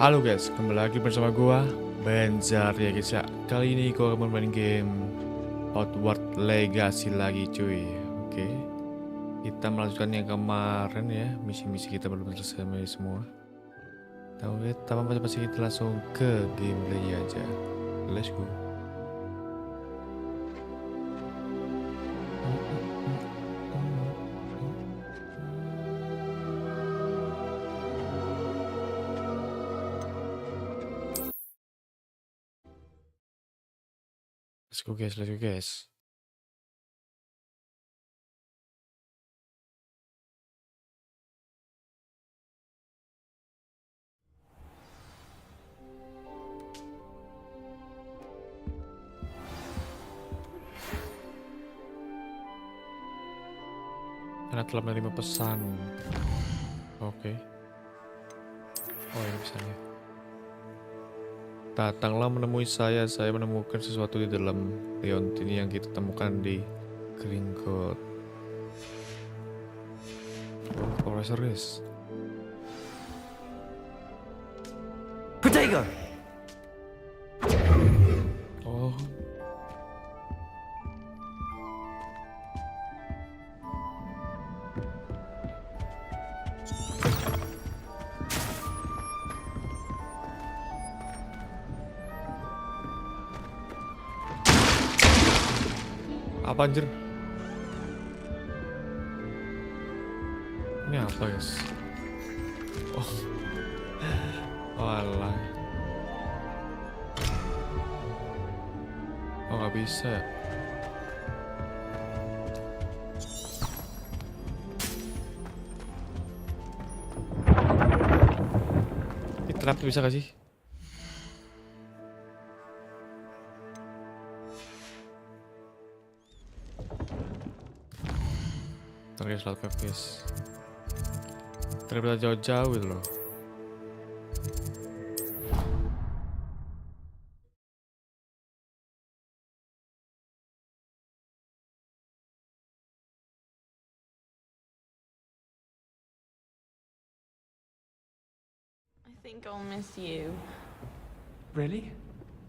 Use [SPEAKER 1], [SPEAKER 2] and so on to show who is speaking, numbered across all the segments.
[SPEAKER 1] Halo guys, kembali lagi bersama gua Benzareth ya guys ya. Kali ini gua akan main game Hogwarts Legacy lagi cuy. Oke. Kita melanjutkan yang kemarin ya. Misi-misi kita belum selesai semua. Tahu ya, tanpa basa-basi kita langsung ke gameplay aja. Let's go. Let's go guys, let's go guys. Karena telah menerima pesan. Oke. Oh ini pesannya. Datanglah menemui saya menemukan sesuatu di dalam Leontini yang kita temukan di Gringotts. Oh, Profesor Riz.
[SPEAKER 2] Protego!
[SPEAKER 1] Oh. Apa anjir? Ini apa guys? Oh, walah. Oh nggak bisa. Ini trap bisa gak sih? Guys, lihat map guys. Ternyata jauh-jauh gitu loh.
[SPEAKER 3] I think I'll miss you.
[SPEAKER 4] Really?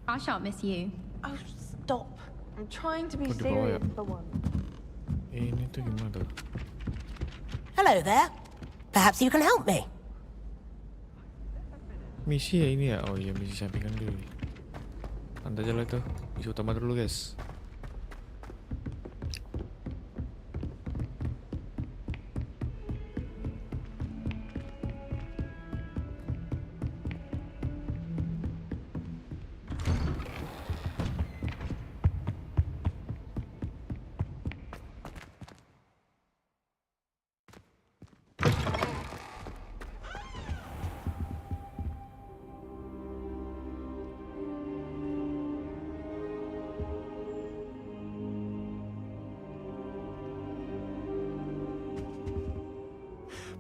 [SPEAKER 5] I shan't miss you.
[SPEAKER 3] Oh, stop. I'm trying to be
[SPEAKER 1] Oh, di bawah ya?
[SPEAKER 3] serious for once.
[SPEAKER 1] Ini tuh gimana tuh?
[SPEAKER 6] Hello there. Perhaps you can help me.
[SPEAKER 1] Misi ya ini ya? Oh iya, misi sampingan dulu. Santai aja lah itu. Misi utama dulu guys.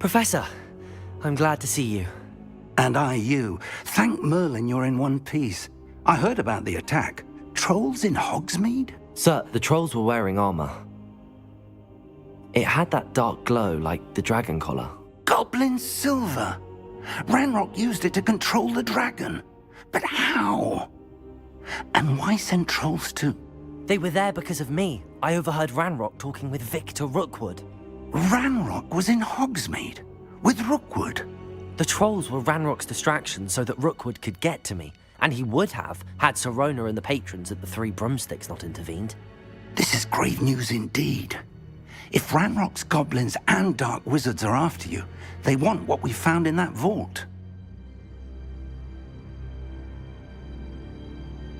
[SPEAKER 2] Professor, I'm glad to see you.
[SPEAKER 4] And I you. Thank Merlin you're in one piece. I heard about the attack. Trolls in Hogsmeade?
[SPEAKER 2] Sir, the trolls were wearing armor. It had that dark glow like the dragon collar.
[SPEAKER 4] Goblin silver. Ranrock used it to control the dragon. But how? And why send trolls to...
[SPEAKER 2] They were there because of me. I overheard Ranrock talking with Victor Rookwood.
[SPEAKER 4] Ranrock was in Hogsmeade? With Rookwood?
[SPEAKER 2] The trolls were Ranrock's distraction so that Rookwood could get to me. And he would have, had Sirona and the patrons at the Three Broomsticks not intervened.
[SPEAKER 4] This is grave news indeed. If Ranrock's goblins and dark wizards are after you, they want what we found in that vault.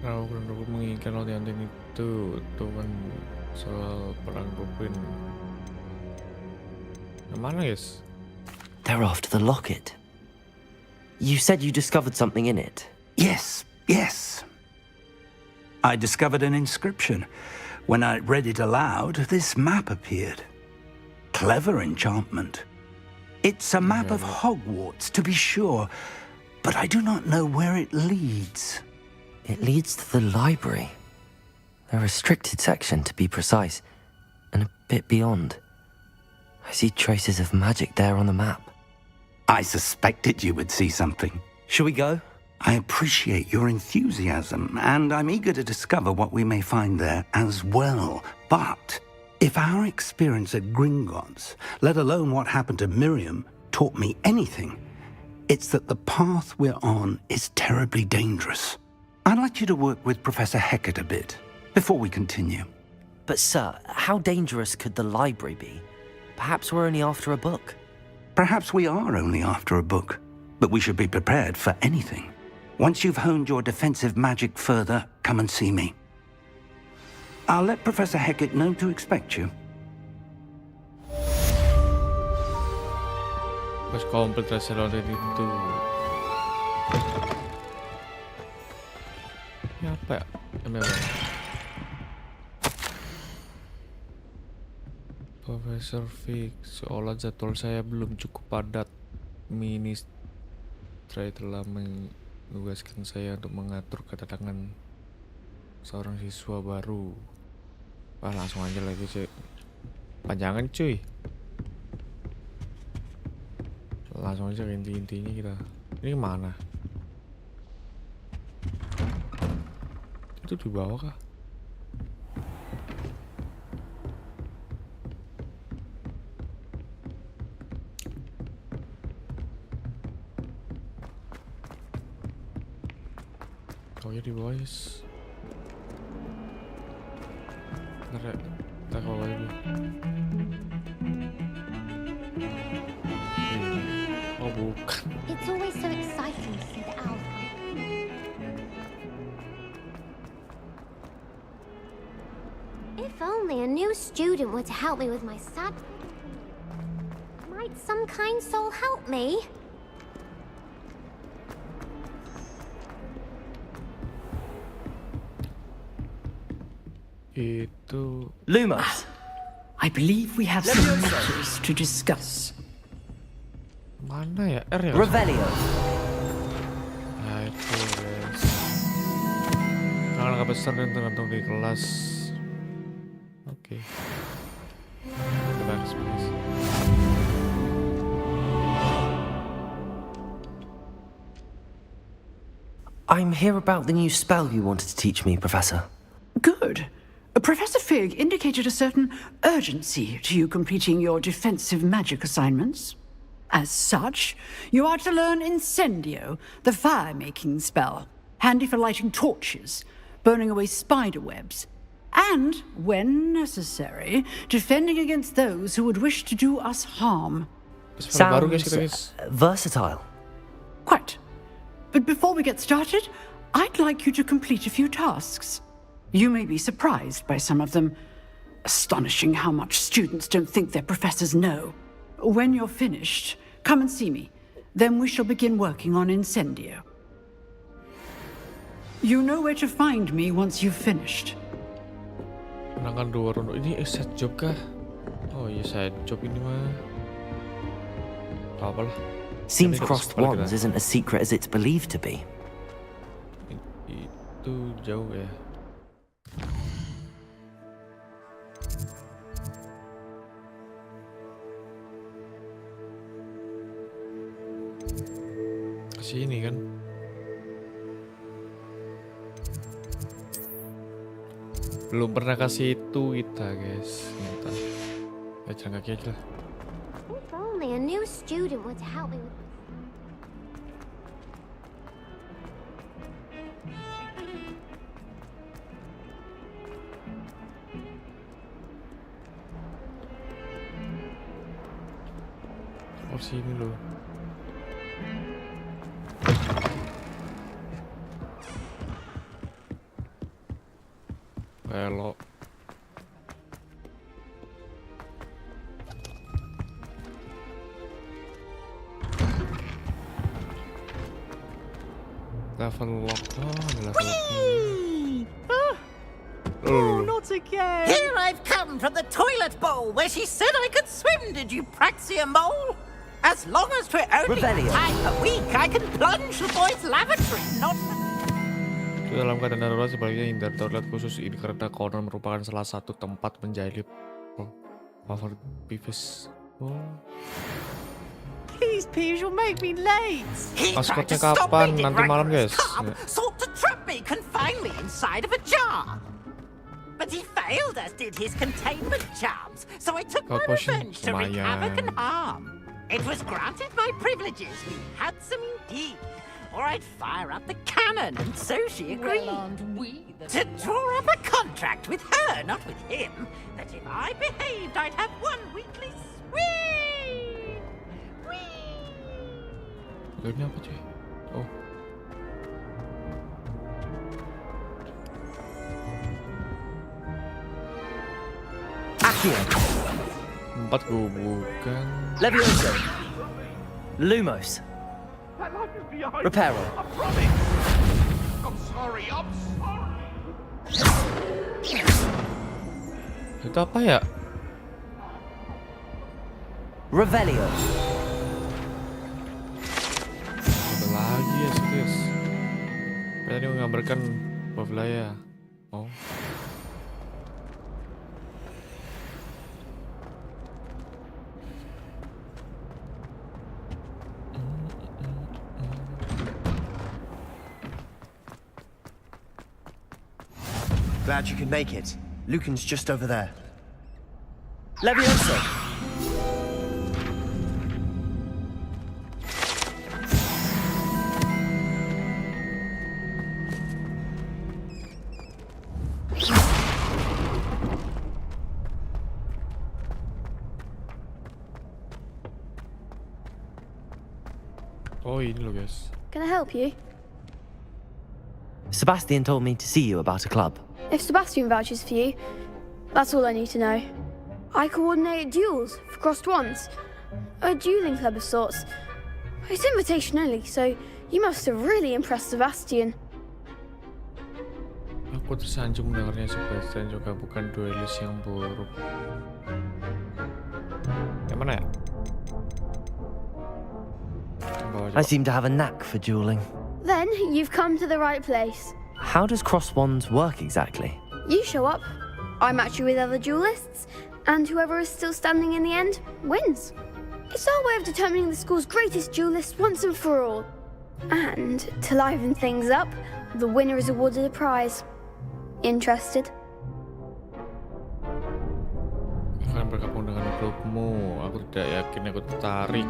[SPEAKER 1] Kalau Ranrock menginginkan Leontini itu kan soal perang Rupin. Mana guys?
[SPEAKER 2] They're after the locket. You said you discovered something in it.
[SPEAKER 4] Yes, yes. I discovered an inscription. When I read it aloud, this map appeared. Clever enchantment. It's a map of Hogwarts, to be sure, but I do not know where it leads.
[SPEAKER 2] It leads to the library. A restricted section, to be precise, and a bit beyond. I see traces of magic there on the map.
[SPEAKER 4] I suspected you would see something.
[SPEAKER 2] Shall we go?
[SPEAKER 4] I appreciate your enthusiasm, and I'm eager to discover what we may find there as well. But if our experience at Gringotts, let alone what happened to Miriam, taught me anything, it's that the path we're on is terribly dangerous. I'd like you to work with Professor Hecat a bit before we continue.
[SPEAKER 2] But sir, how dangerous could the library be? Perhaps we're only after a book.
[SPEAKER 4] Perhaps we are only after a book, but we should be prepared for anything. Once you've honed your defensive magic further, come and see me. I'll let Professor Hecat know to expect you.
[SPEAKER 1] Pas komplit Resident itu. Ini apa ya? Profesor Fix, seolah jadwal saya belum cukup padat. Ministry telah menugaskan saya untuk mengatur kedatangan seorang siswa baru. Wah, langsung aja lagi cuy. Panjangan cuy. Langsung aja ke inti-intinya kita. Ini kemana? Itu di bawah kah? Oh ya di bawah yes. Ntar kita ke bawah lagi. Oh bukan.
[SPEAKER 5] It's always so exciting to see the owls come. If only a new student were to help me with my sad... Might some kind soul help me?
[SPEAKER 1] Itu
[SPEAKER 2] Lumos!
[SPEAKER 7] I believe we have some matters to discuss.
[SPEAKER 1] mana ya? R ya?
[SPEAKER 2] Revelio!
[SPEAKER 1] Nah itu guys. Kakak besar dan tergantung di kelas. Oke. Kita bahas guys.
[SPEAKER 2] I'm here about the new spell you wanted to teach me, Professor.
[SPEAKER 7] Good. Professor Fig indicated a certain urgency to you completing your defensive magic assignments. As such, you are to learn Incendio, the fire-making spell, handy for lighting torches, burning away spider webs, and, when necessary, defending against those who would wish to do us harm.
[SPEAKER 1] Baru guys kita guys.
[SPEAKER 2] Versatile.
[SPEAKER 7] Quite. But before we get started, I'd like you to complete a few tasks. You may be surprised by some of them. Astonishing how much students don't think their professors know. When you're finished, come and see me. Then we shall begin working on Incendio. You know where to find me once you've finished.
[SPEAKER 1] Menangkan 2 ronde. Ini side job kah? Oh iya side job ini mah. Apalah.
[SPEAKER 2] Seems
[SPEAKER 1] Ini
[SPEAKER 2] crossed
[SPEAKER 1] kita-
[SPEAKER 2] wands isn't as secret as it's believed to be.
[SPEAKER 1] Itu jauh ya. Kesini kan. Belum pernah kasih itu kita guys. Bentar. Ya jalan kaki aja lah.
[SPEAKER 5] If only a new student were to help me with...
[SPEAKER 1] Oh sini loh. Belok. Level lock. Oh, ada level lock. Oh,
[SPEAKER 6] Not again! Here I've come from the toilet bowl where she said I could swim, did you praxia mole? As long as for only
[SPEAKER 2] Revelio.
[SPEAKER 6] time a week, I can plunge the boys' lavatory, not...
[SPEAKER 1] Itu dalam keadaan darurat sebaliknya hindari toilet khusus ini karena corner merupakan salah satu tempat menjahit favorit pipis. Oh.
[SPEAKER 6] These peeves will make me late. He tried to
[SPEAKER 1] Maskotnya
[SPEAKER 6] stop
[SPEAKER 1] kapan?
[SPEAKER 6] me, did
[SPEAKER 1] Nanti malam,
[SPEAKER 6] Ragnarok's
[SPEAKER 1] guys.
[SPEAKER 6] cub,
[SPEAKER 1] Ya.
[SPEAKER 6] sought to trap me, confine me inside of a jar. But he failed, as did his containment charms, so I took my
[SPEAKER 1] Kau potion
[SPEAKER 6] revenge to wreak havoc and
[SPEAKER 1] lumayan.
[SPEAKER 6] harm. It was granted my privileges, we had some indeed, or I'd fire up the cannon, and so she agreed. To draw up a contract with her, not with him, that if I behaved, I'd have one weekly swing.
[SPEAKER 1] Gamenya apa cuy? Oh.
[SPEAKER 2] Accio.
[SPEAKER 1] 4 bukan.
[SPEAKER 2] Levioso. Lumos. Reparo.
[SPEAKER 1] Itu apa ya?
[SPEAKER 2] Revelio.
[SPEAKER 1] Ada lagi ya serius. Tadi menggambarkan wilayah. Oh.
[SPEAKER 8] Glad you could make it. Lucan's just over there.
[SPEAKER 2] Levioso.
[SPEAKER 1] Oh ini loh guys.
[SPEAKER 9] Can I help you?
[SPEAKER 2] Sebastian told me to see you about a club.
[SPEAKER 9] If Sebastian vouches for you, that's all I need to know. I coordinate duels for crossed ones. A dueling club of sorts. It's invitation only, so you must have really impressed Sebastian.
[SPEAKER 1] Aku tersanjung mendengarnya Sebastian juga bukan duelis yang buruk. Yang mana ya?
[SPEAKER 2] I seem to have a knack for dueling.
[SPEAKER 9] Then you've come to the right place.
[SPEAKER 2] How does cross wands work exactly?
[SPEAKER 9] You show up, I match you with other duelists, and whoever is still standing in the end wins. It's our way of determining the school's greatest duelist once and for all. And to liven things up, the winner is awarded a prize. Interested?
[SPEAKER 1] Akan bergabung dengan grupmu. Aku tidak yakin aku tertarik.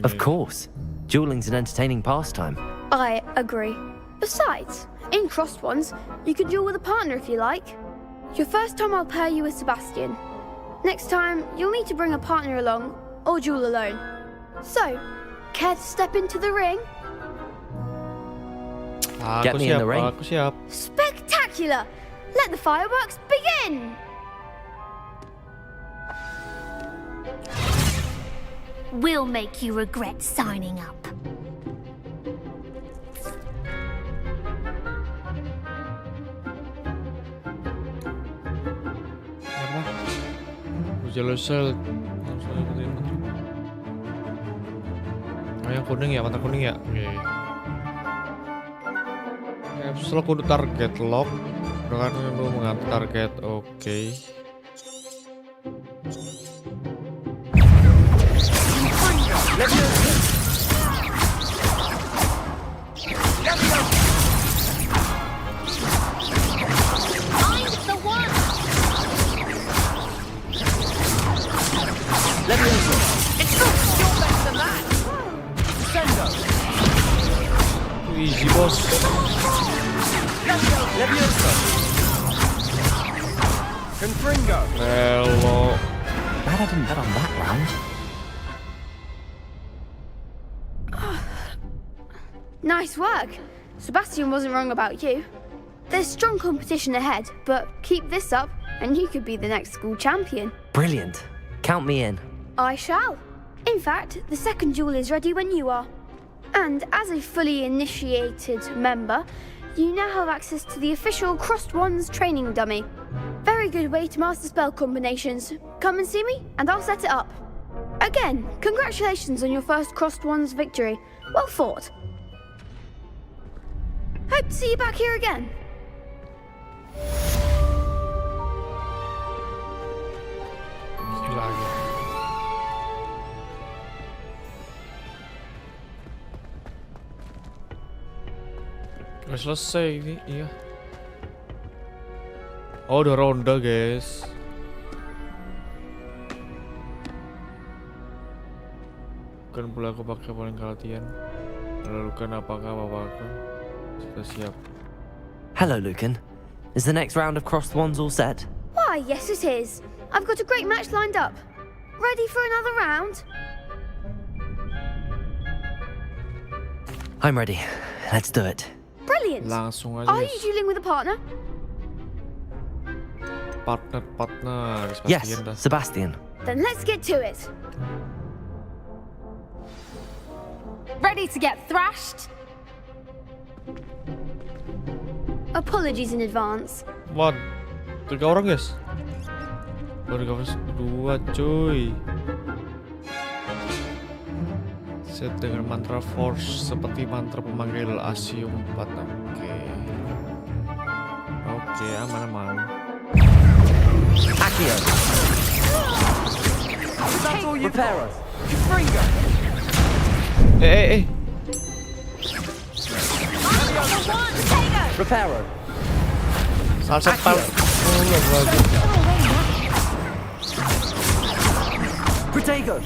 [SPEAKER 2] Of course. Dueling's an entertaining pastime.
[SPEAKER 9] I agree. Besides, in crossed ones, you can duel with a partner if you like. Your first time I'll pair you with Sebastian. Next time, you'll need to bring a partner along, or duel alone. So, care to step into the ring?
[SPEAKER 2] Get me in the ring.
[SPEAKER 1] Aku siap.
[SPEAKER 9] Spectacular! Let the fireworks begin!
[SPEAKER 5] We'll make you regret signing up.
[SPEAKER 1] Apa? Yellow Shield. Oh yang kuning ya, mata kuning ya. Oke. Setelah kudu target lock, dengan lu mengambil target. Oke.
[SPEAKER 5] Find the one!
[SPEAKER 2] Levioso.
[SPEAKER 6] It's not you're better than that.
[SPEAKER 2] Sendo.
[SPEAKER 1] Easy boss.
[SPEAKER 2] Levioso.
[SPEAKER 8] Confringo.
[SPEAKER 1] Hello.
[SPEAKER 2] Glad I didn't bet on that round.
[SPEAKER 9] Nice work. Sebastian wasn't wrong about you. There's strong competition ahead, but keep this up and you could be the next school champion.
[SPEAKER 2] Brilliant. Count me in.
[SPEAKER 9] I shall. In fact, the second duel is ready when you are. And as a fully initiated member, you now have access to the official Crossed Wands training dummy. Very good way to master spell combinations. Come and see me, and I'll set it up. Again, congratulations on your first Crossed Wands victory. Well fought. Hope to see you back here again.
[SPEAKER 1] Udah selesai ini, iya. Oh, udah ronda, guys. Bukan pula aku pakai paling latihan. Lalu kan apakah aku sudah siap?
[SPEAKER 2] Hello, Lucan. Is the next round of crossed wands all set?
[SPEAKER 9] Why, yes, it is. I've got a great match lined up. Ready for another round?
[SPEAKER 2] I'm ready. Let's do it.
[SPEAKER 9] Brilliant.
[SPEAKER 1] Langsung aja.
[SPEAKER 9] Are you dueling with a partner?
[SPEAKER 1] Partner.
[SPEAKER 2] Yes, Sebastian.
[SPEAKER 9] Then let's get to it.
[SPEAKER 3] Ready to get thrashed?
[SPEAKER 9] Apologies in advance.
[SPEAKER 1] What? 3 orang, guys. Baru 2, cuy. Set dengan mantra force seperti mantra pemanggil Asium 4. Oke, aman.
[SPEAKER 2] Accio. Repair us.
[SPEAKER 1] Eh.
[SPEAKER 2] Reparo.
[SPEAKER 1] Salsa pal.
[SPEAKER 2] Protego.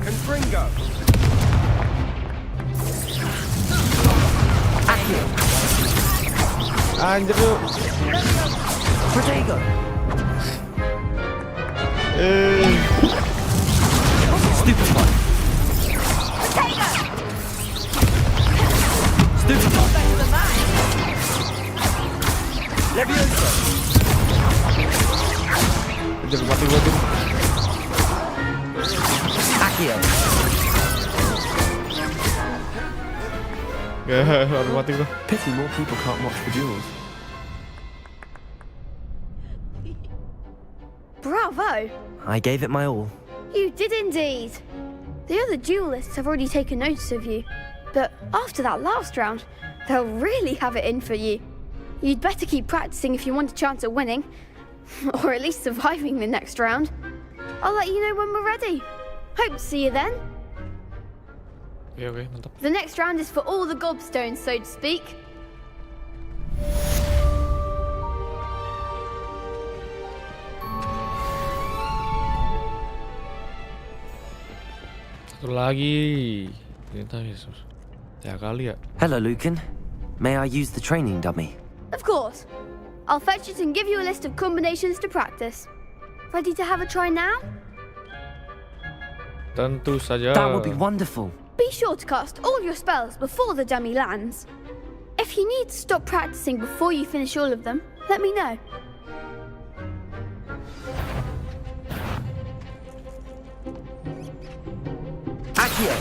[SPEAKER 8] Confringo.
[SPEAKER 2] Accio.
[SPEAKER 1] Anjir lu.
[SPEAKER 2] Protego. Stupefy. Stupefy. Levioso.
[SPEAKER 1] Anjir mati gua tuh.
[SPEAKER 2] Accio.
[SPEAKER 1] Gak, mati gua.
[SPEAKER 8] Pity more people can't watch the duels.
[SPEAKER 9] Bravo!
[SPEAKER 2] I gave it my all.
[SPEAKER 9] You did indeed. The other duelists have already taken notice of you, but after that last round, they'll really have it in for you. You'd better keep practicing if you want a chance at winning, or at least surviving the next round. I'll let you know when we're ready. Hope to see you then.
[SPEAKER 1] Oke, mantap.
[SPEAKER 9] The next round is for all the gobstones, so to speak.
[SPEAKER 1] Satu lagi. Ternyata Yesus. Ya kali ya.
[SPEAKER 2] Hello, Lucan. May I use the training dummy?
[SPEAKER 9] Of course. I'll fetch it and give you a list of combinations to practice. Ready to have a try now?
[SPEAKER 1] Tentu saja.
[SPEAKER 2] That would be wonderful.
[SPEAKER 9] Be sure to cast all your spells before the dummy lands. If you need to stop practicing before you finish all of them, let me know.
[SPEAKER 2] Accio.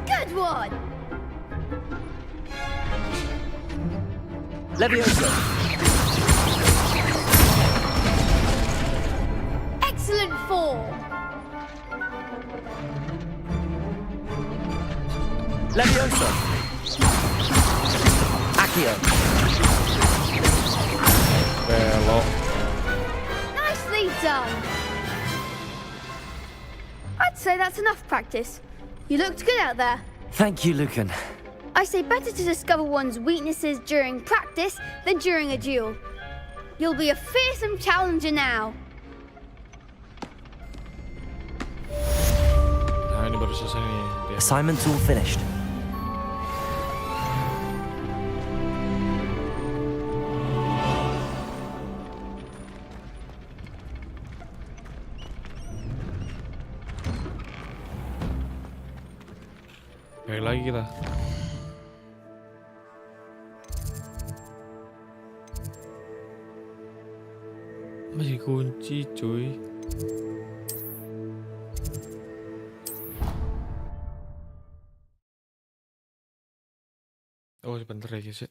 [SPEAKER 9] Good one!
[SPEAKER 2] Levioso.
[SPEAKER 9] Excellent form!
[SPEAKER 2] Levioso. Accio.
[SPEAKER 1] Belok.
[SPEAKER 9] Nicely done! I'd say that's enough practice. You looked good out there.
[SPEAKER 2] Thank you, Lucan.
[SPEAKER 9] I say better to discover one's weaknesses during practice than during a duel. You'll be a fearsome challenger now.
[SPEAKER 1] Nah, ini baru selesai nih. Dia.
[SPEAKER 2] Assignment's all finished.
[SPEAKER 1] Balik lagi kita. Masih kunci, cuy. Oh, sebentar ya, guys.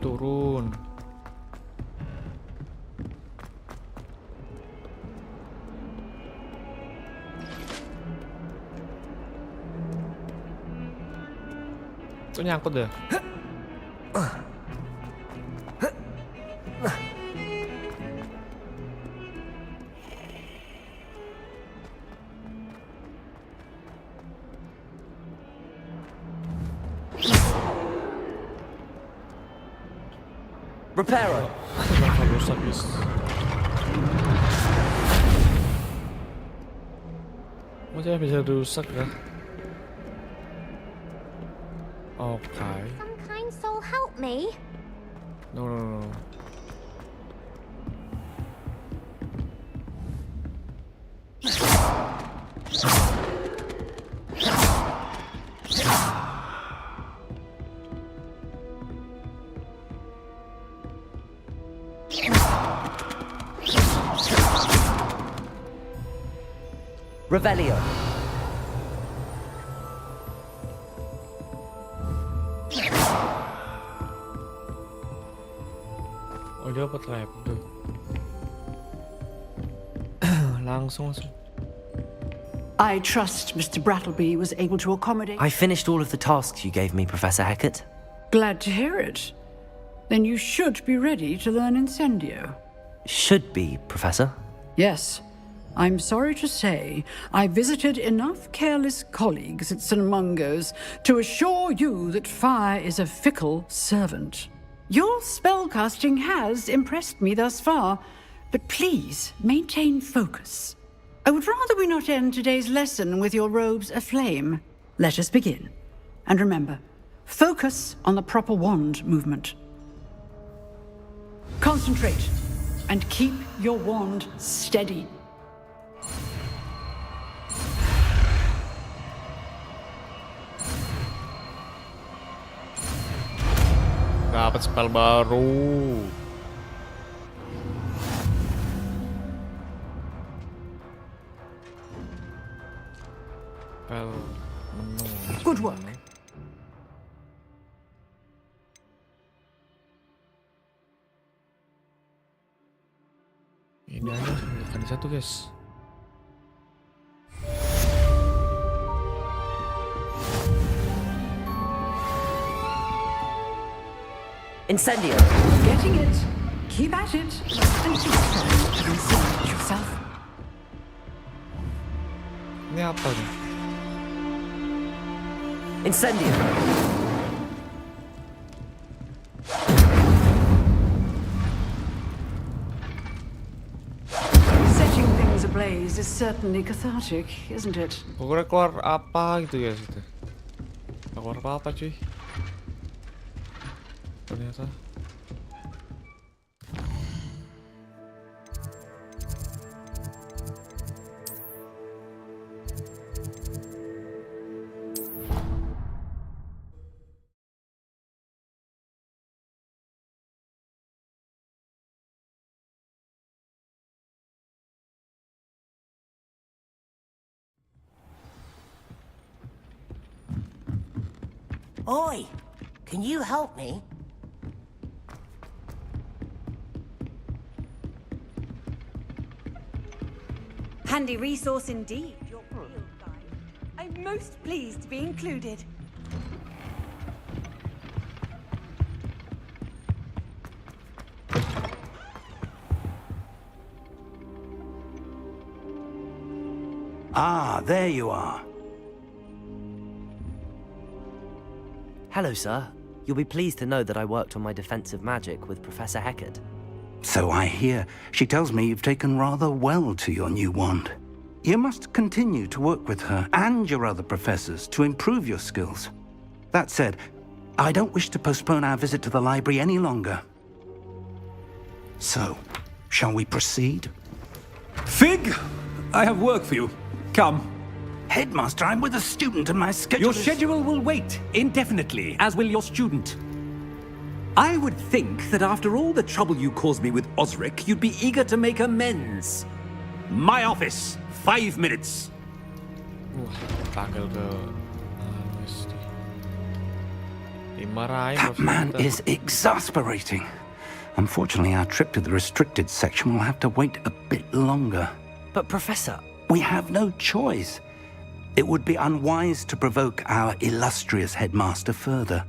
[SPEAKER 1] turun. Kok nyangkut deh?
[SPEAKER 2] Reparo.
[SPEAKER 1] Kenapa rusak, guys? Maksudnya bisa rusak kah? Okay.
[SPEAKER 5] Some kind soul help me.
[SPEAKER 1] No.
[SPEAKER 2] Revelio.
[SPEAKER 1] Oh, dia dapat lab tuh. langsung.
[SPEAKER 7] I trust Mr. Brattleby was able to accommodate.
[SPEAKER 2] I finished all of the tasks you gave me, Professor Hecat.
[SPEAKER 7] Glad to hear it. Then you should be ready to learn Incendio.
[SPEAKER 2] Should be, Professor.
[SPEAKER 7] Yes. I'm sorry to say, I visited enough careless colleagues at St. Mungo's to assure you that fire is a fickle servant. Your spellcasting has impressed me thus far, but please maintain focus. I would rather we not end today's lesson with your robes aflame. Let us begin. And remember, focus on the proper wand movement. Concentrate and keep your wand steady.
[SPEAKER 1] Dapat spell baru. Spell menu.
[SPEAKER 7] Good work.
[SPEAKER 1] Ini aja akan satu, guys.
[SPEAKER 2] Incendio.
[SPEAKER 7] Getting it. Keep at it. And keep trying to incendiate yourself.
[SPEAKER 1] Ini apa nih?
[SPEAKER 2] Incendio.
[SPEAKER 7] Setting things ablaze is certainly cathartic, isn't it?
[SPEAKER 1] Pokoknya keluar apa gitu ya situ. Keluar apa cuy? Ternyata.
[SPEAKER 6] Oi, can you help me?
[SPEAKER 10] Handy resource indeed, your field guide. I'm most pleased to be included.
[SPEAKER 4] Ah, there you are.
[SPEAKER 2] Hello, sir. You'll be pleased to know that I worked on my defensive magic with Professor Hecat.
[SPEAKER 4] So I hear. She tells me you've taken rather well to your new wand. You must continue to work with her and your other professors to improve your skills. That said, I don't wish to postpone our visit to the library any longer. So, shall we proceed?
[SPEAKER 11] Fig, I have work for you. Come.
[SPEAKER 4] Headmaster, I'm with a student and my schedule
[SPEAKER 11] Your schedule will wait indefinitely, as will your student. I would think that after all the trouble you caused me with Osric, you'd be eager to make amends. My office, 5 minutes.
[SPEAKER 1] Wah, panggil ke Dimarahin
[SPEAKER 4] That
[SPEAKER 1] Profesor
[SPEAKER 4] man
[SPEAKER 1] kita.
[SPEAKER 4] is exasperating. Unfortunately, our trip to the restricted section will have to wait a bit longer.
[SPEAKER 2] But Professor,
[SPEAKER 4] We have no choice. It would be unwise to provoke our illustrious headmaster further.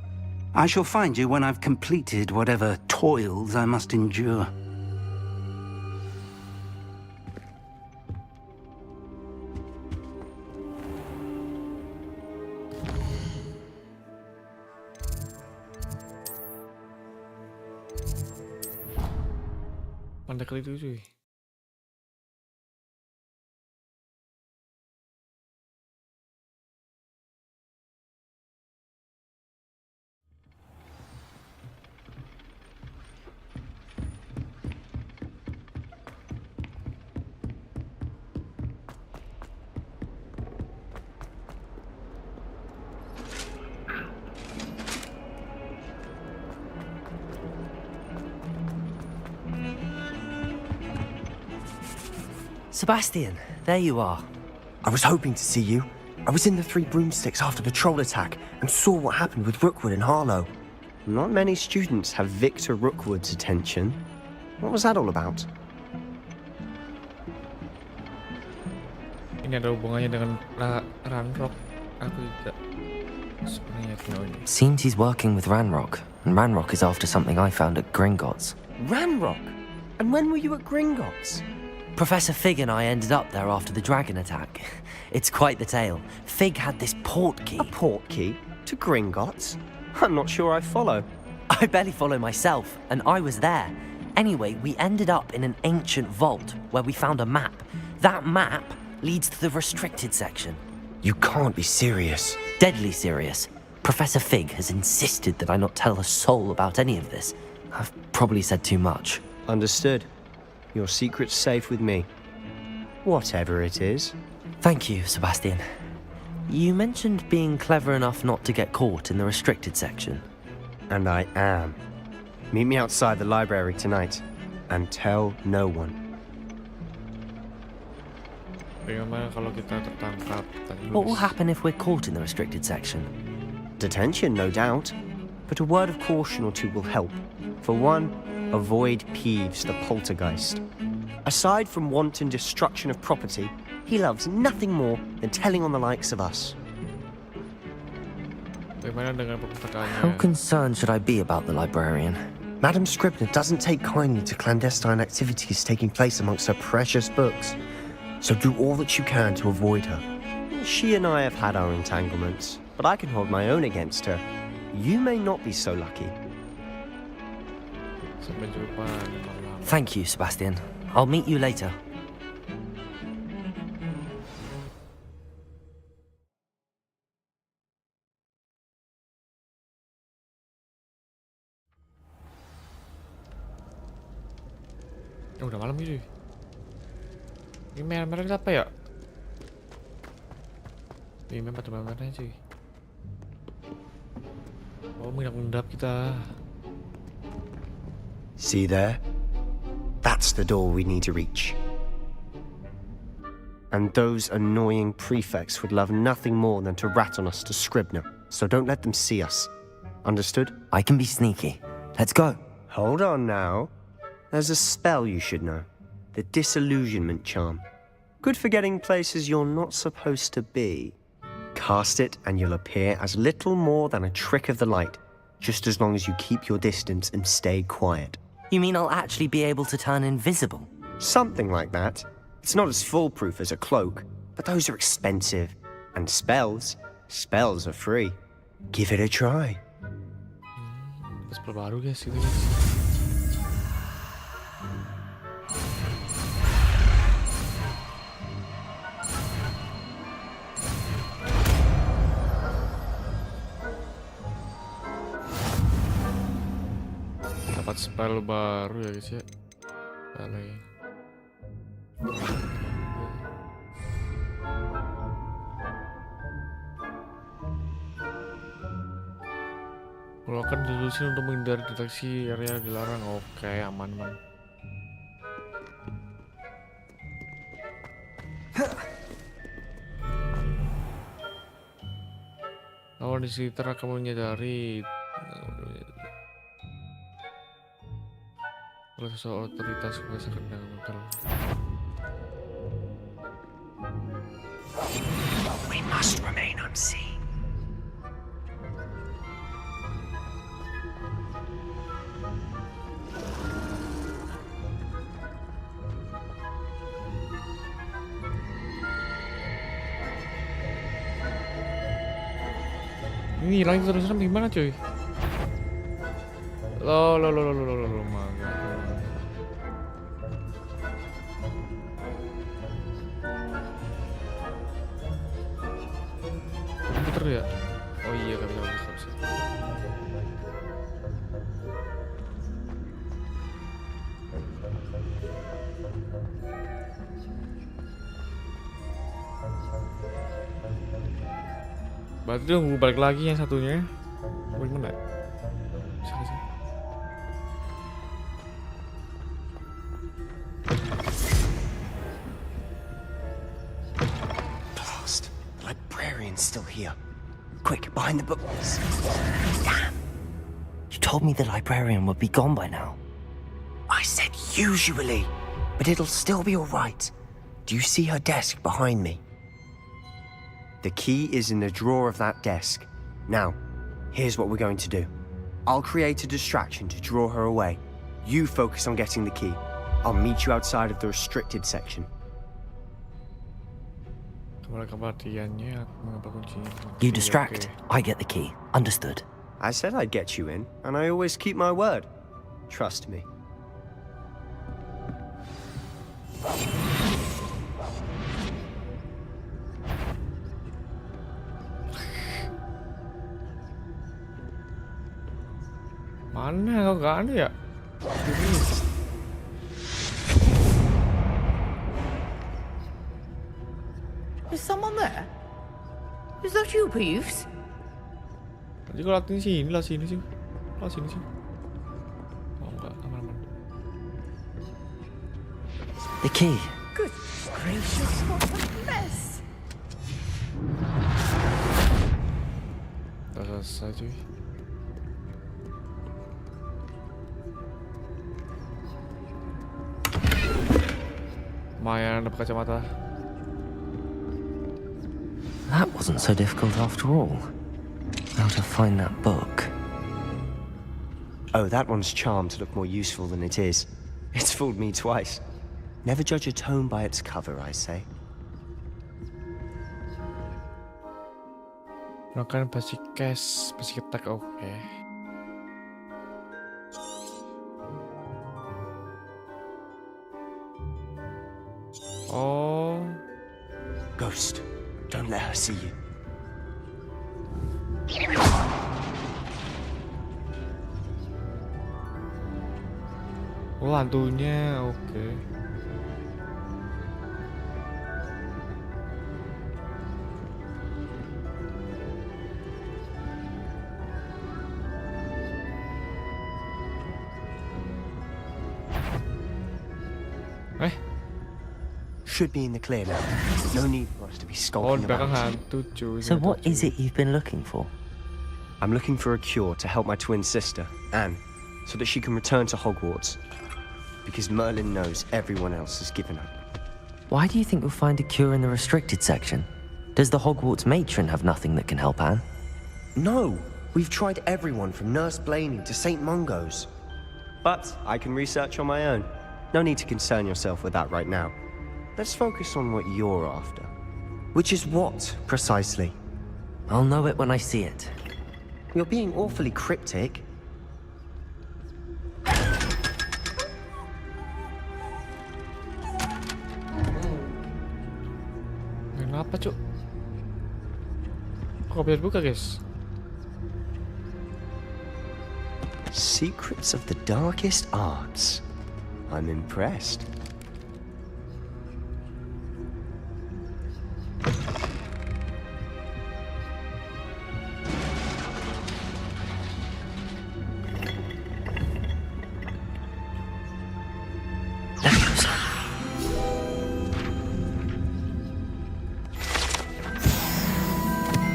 [SPEAKER 4] I shall find you when I've completed whatever toils I must endure.
[SPEAKER 1] Pandai kali itu cuy.
[SPEAKER 2] Sebastian, there you are.
[SPEAKER 8] I was hoping to see you. I was in the Three Broomsticks after the troll attack and saw what happened with Rookwood and Harlow. Not many students have Victor Rookwood's attention. What was that all about?
[SPEAKER 1] Ini ada hubungannya dengan Ranrock. Aku tidak sebenarnya tahu ini.
[SPEAKER 2] Seems he's working with Ranrock, and Ranrock is after something I found at Gringotts.
[SPEAKER 8] Ranrock? And when were you at Gringotts?
[SPEAKER 2] Professor Fig and I ended up there after the dragon attack. It's quite the tale. Fig had this port key.
[SPEAKER 8] A port key? To Gringotts? I'm not sure I follow.
[SPEAKER 2] I barely follow myself, and I was there. Anyway, we ended up in an ancient vault where we found a map. That map leads to the restricted section.
[SPEAKER 8] You can't be serious.
[SPEAKER 2] Deadly serious. Professor Fig has insisted that I not tell a soul about any of this. I've probably said too much.
[SPEAKER 8] Understood. Your secret's safe with me. Whatever it is.
[SPEAKER 2] Thank you, Sebastian. You mentioned being clever enough not to get caught in the restricted section.
[SPEAKER 8] And I am. Meet me outside the library tonight. And tell no one.
[SPEAKER 1] Bagaimana kalau kita tertangkap?
[SPEAKER 2] What will happen if we're caught in the restricted section?
[SPEAKER 8] Detention, no doubt. But a word of caution or two will help. For one, avoid Peeves, the poltergeist. Aside from wanton destruction of property, he loves nothing more than telling on the likes of us.
[SPEAKER 1] Bagaimana dengan perpustakaannya?
[SPEAKER 2] How concerned should I be about the librarian?
[SPEAKER 8] Madam Scribner doesn't take kindly to clandestine activities taking place amongst her precious books. So do all that you can to avoid her. She and I have had our entanglements, but I can hold my own against her. You may not be so lucky.
[SPEAKER 1] Sampai jumpa di malam.
[SPEAKER 2] Thank you, Sebastian. I'll meet you later.
[SPEAKER 1] Udah malam ini. Ini merah-merah itu apa ya? Ini memang batu merahnya cuy. Oh, mengendap kita.
[SPEAKER 8] See there? That's the door we need to reach. And those annoying prefects would love nothing more than to rat on us to Scribner, so don't let them see us. Understood?
[SPEAKER 2] I can be sneaky. Let's go.
[SPEAKER 8] Hold on now. There's a spell you should know. The Disillusionment Charm. Good for getting places you're not supposed to be. Cast it and you'll appear as little more than a trick of the light, just as long as you keep your distance and stay quiet.
[SPEAKER 2] You mean I'll actually be able to turn invisible?
[SPEAKER 8] Something like that. It's not as foolproof as a cloak, but those are expensive. And spells are free. Give it a try.
[SPEAKER 1] Spell baru guys itu guys. Dapat spell baru ya guys ya. Balai. Melakukan delusi untuk menghindari deteksi area dilarang. Oke, aman man. Lawan di sekitar akan menyadari Kalau sesuatu otoritas kuasa kendang motor.
[SPEAKER 8] We must remain unseen.
[SPEAKER 1] Ini hilang terus-terusan gimana cuy? Lo mangga. Komputer ya? Oh iya gak bisa. Berarti dia nunggu balik lagi yang satunya. Gimana? Bisa sih.
[SPEAKER 8] Blast! The librarian's still here. Quick, behind the books.
[SPEAKER 2] Damn! You told me the librarian would be gone by now.
[SPEAKER 8] I said usually, but it'll still be all right. Do you see her desk behind me? The key is in the drawer of that desk. Now, here's what we're going to do. I'll create a distraction to draw her away. You focus on getting the key. I'll meet you outside of the restricted section.
[SPEAKER 2] You distract, I get the key. Understood.
[SPEAKER 8] I said I'd get you in, and I always keep my word. Trust me.
[SPEAKER 1] Mana kau gak ada ya?
[SPEAKER 6] Is someone there? Is that you, Peeves?
[SPEAKER 1] Jadi kalau latihan sini lah sini sih. Lah sini sih. Oh enggak, aman.
[SPEAKER 2] The key.
[SPEAKER 6] Good gracious, what a mess!
[SPEAKER 1] Udah selesai cuy. Lumayan dapat kacamata.
[SPEAKER 2] That wasn't so difficult after all. How to find that book?
[SPEAKER 8] Oh, that one's charmed to look more useful than it is. It's fooled me twice. Never judge a tome by its cover, I say.
[SPEAKER 1] Gunakan basic cash, basic attack, oke. Oh.
[SPEAKER 8] Ghost, don't let her see you.
[SPEAKER 1] Oh, hantunya, oke.
[SPEAKER 8] Should be in the clear now. No need for us to be
[SPEAKER 1] Oh,
[SPEAKER 8] skulking
[SPEAKER 1] di belakang
[SPEAKER 8] about.
[SPEAKER 1] hantu cuy.
[SPEAKER 2] So what is it you've been looking for?
[SPEAKER 8] I'm looking for a cure to help my twin sister, Anne, so that she can return to Hogwarts. Because Merlin knows everyone else has given up.
[SPEAKER 2] Why do you think you'll find a cure in the restricted section? Does the Hogwarts matron have nothing that can help Anne?
[SPEAKER 8] No! We've tried everyone from Nurse Blaney to St. Mungo's. But I can research on my own. No need to concern yourself with that right now. Let's focus on what you're after. Which is what, precisely?
[SPEAKER 2] I'll know it when I see it.
[SPEAKER 8] You're being awfully cryptic.
[SPEAKER 1] Kenapa cuk? Kok bisa buka guys?
[SPEAKER 8] Secrets of the darkest arts. I'm impressed.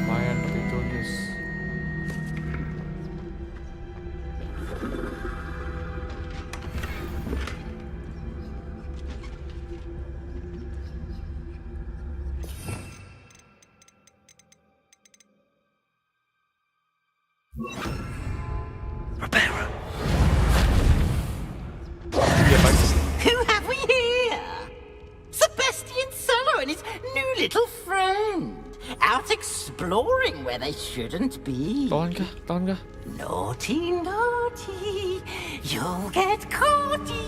[SPEAKER 1] Lumayan tapi itu guys.
[SPEAKER 6] exploring where they shouldn't be.
[SPEAKER 1] Tahan kah? Tahan kah?
[SPEAKER 6] Naughty, naughty, you'll get caughty.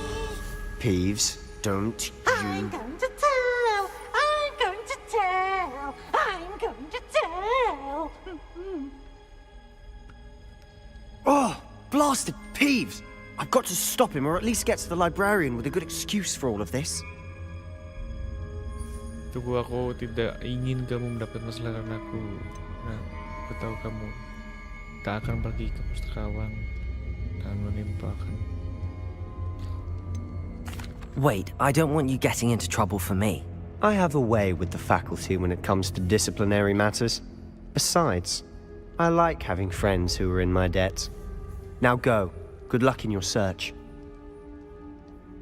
[SPEAKER 8] Peeves, don't
[SPEAKER 6] I'm
[SPEAKER 8] you...
[SPEAKER 6] going to tell, I'm going to tell, I'm going to tell.
[SPEAKER 8] Oh, blasted Peeves! I've got to stop him, or at least get to the librarian with a good excuse for all of this.
[SPEAKER 1] Tunggu, aku tidak ingin kamu mendapat masalah karena aku. Nah, aku tahu kamu tak akan pergi ke pustakawan dan menimpakan.
[SPEAKER 2] Wait, I don't want you getting into trouble for me.
[SPEAKER 8] I have a way with the faculty when it comes to disciplinary matters. Besides, I like having friends who are in my debt. Now go. Good luck in your search.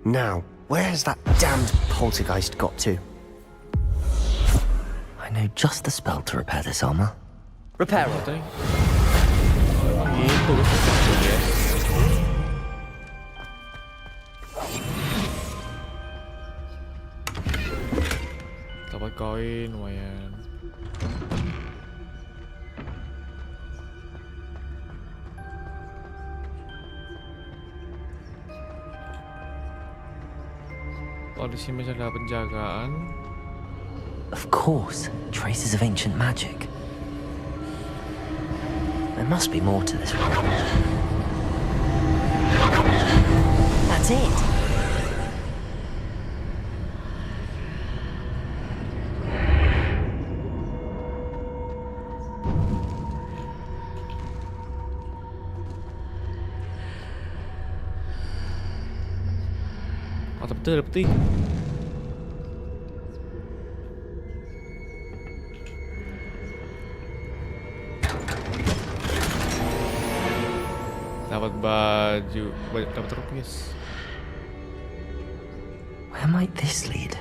[SPEAKER 8] Now, where's that damned poltergeist got to?
[SPEAKER 2] I know just the spell to repair this armor. Repair it.
[SPEAKER 1] Gitu, guys. Dapat koin lumayan. Oh, di sini masih ada penjagaan.
[SPEAKER 2] Of course, traces of ancient magic. There must be more to this one. That's it.
[SPEAKER 1] Oh, ada peti. Dapat baju, dapat rupis.
[SPEAKER 2] Where might this lead?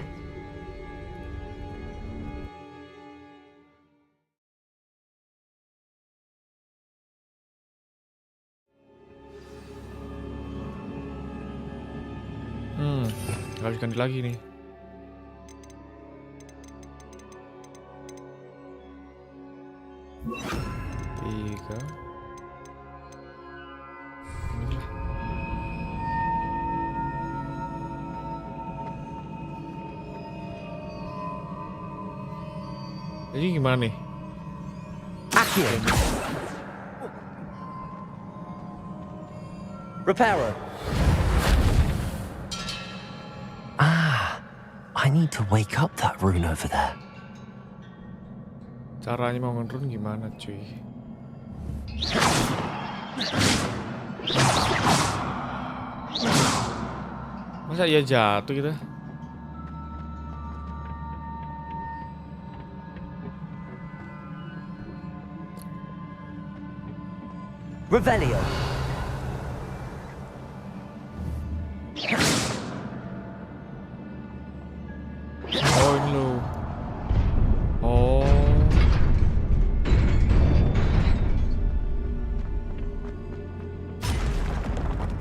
[SPEAKER 1] Harus ganti lagi nih. Tiga. Inilah. Jadi gimana nih?
[SPEAKER 2] Accio. Reparo. I need to wake up that rune over there.
[SPEAKER 1] Caranya mau ngerun gimana, cuy? Masa iya jatuh gitu?
[SPEAKER 2] Revelio.
[SPEAKER 1] Oh ini loh. Oh.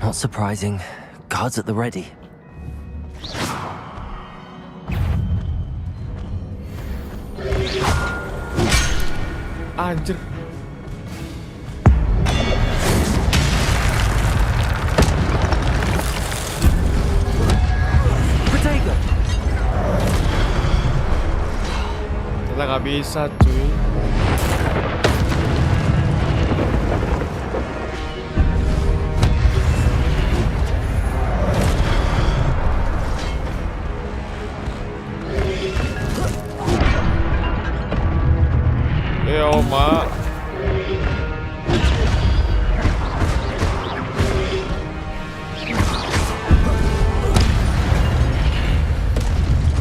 [SPEAKER 2] Not surprising. Guards at the ready.
[SPEAKER 1] Anjir. Kita nggak bisa, cuy. Mak.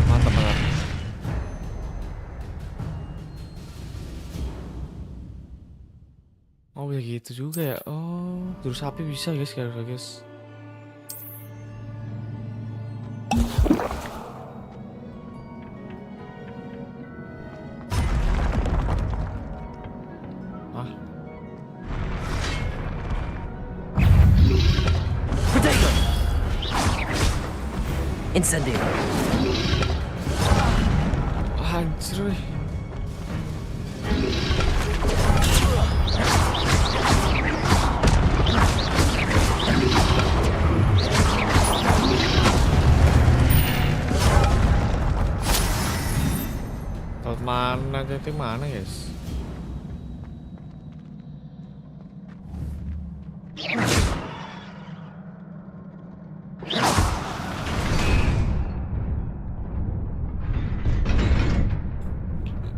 [SPEAKER 1] Mantap banget. Oh ya gitu juga ya. Oh, jurus api bisa guys, guys.
[SPEAKER 2] Incendio.
[SPEAKER 1] Anjir. mana titik mana, guys?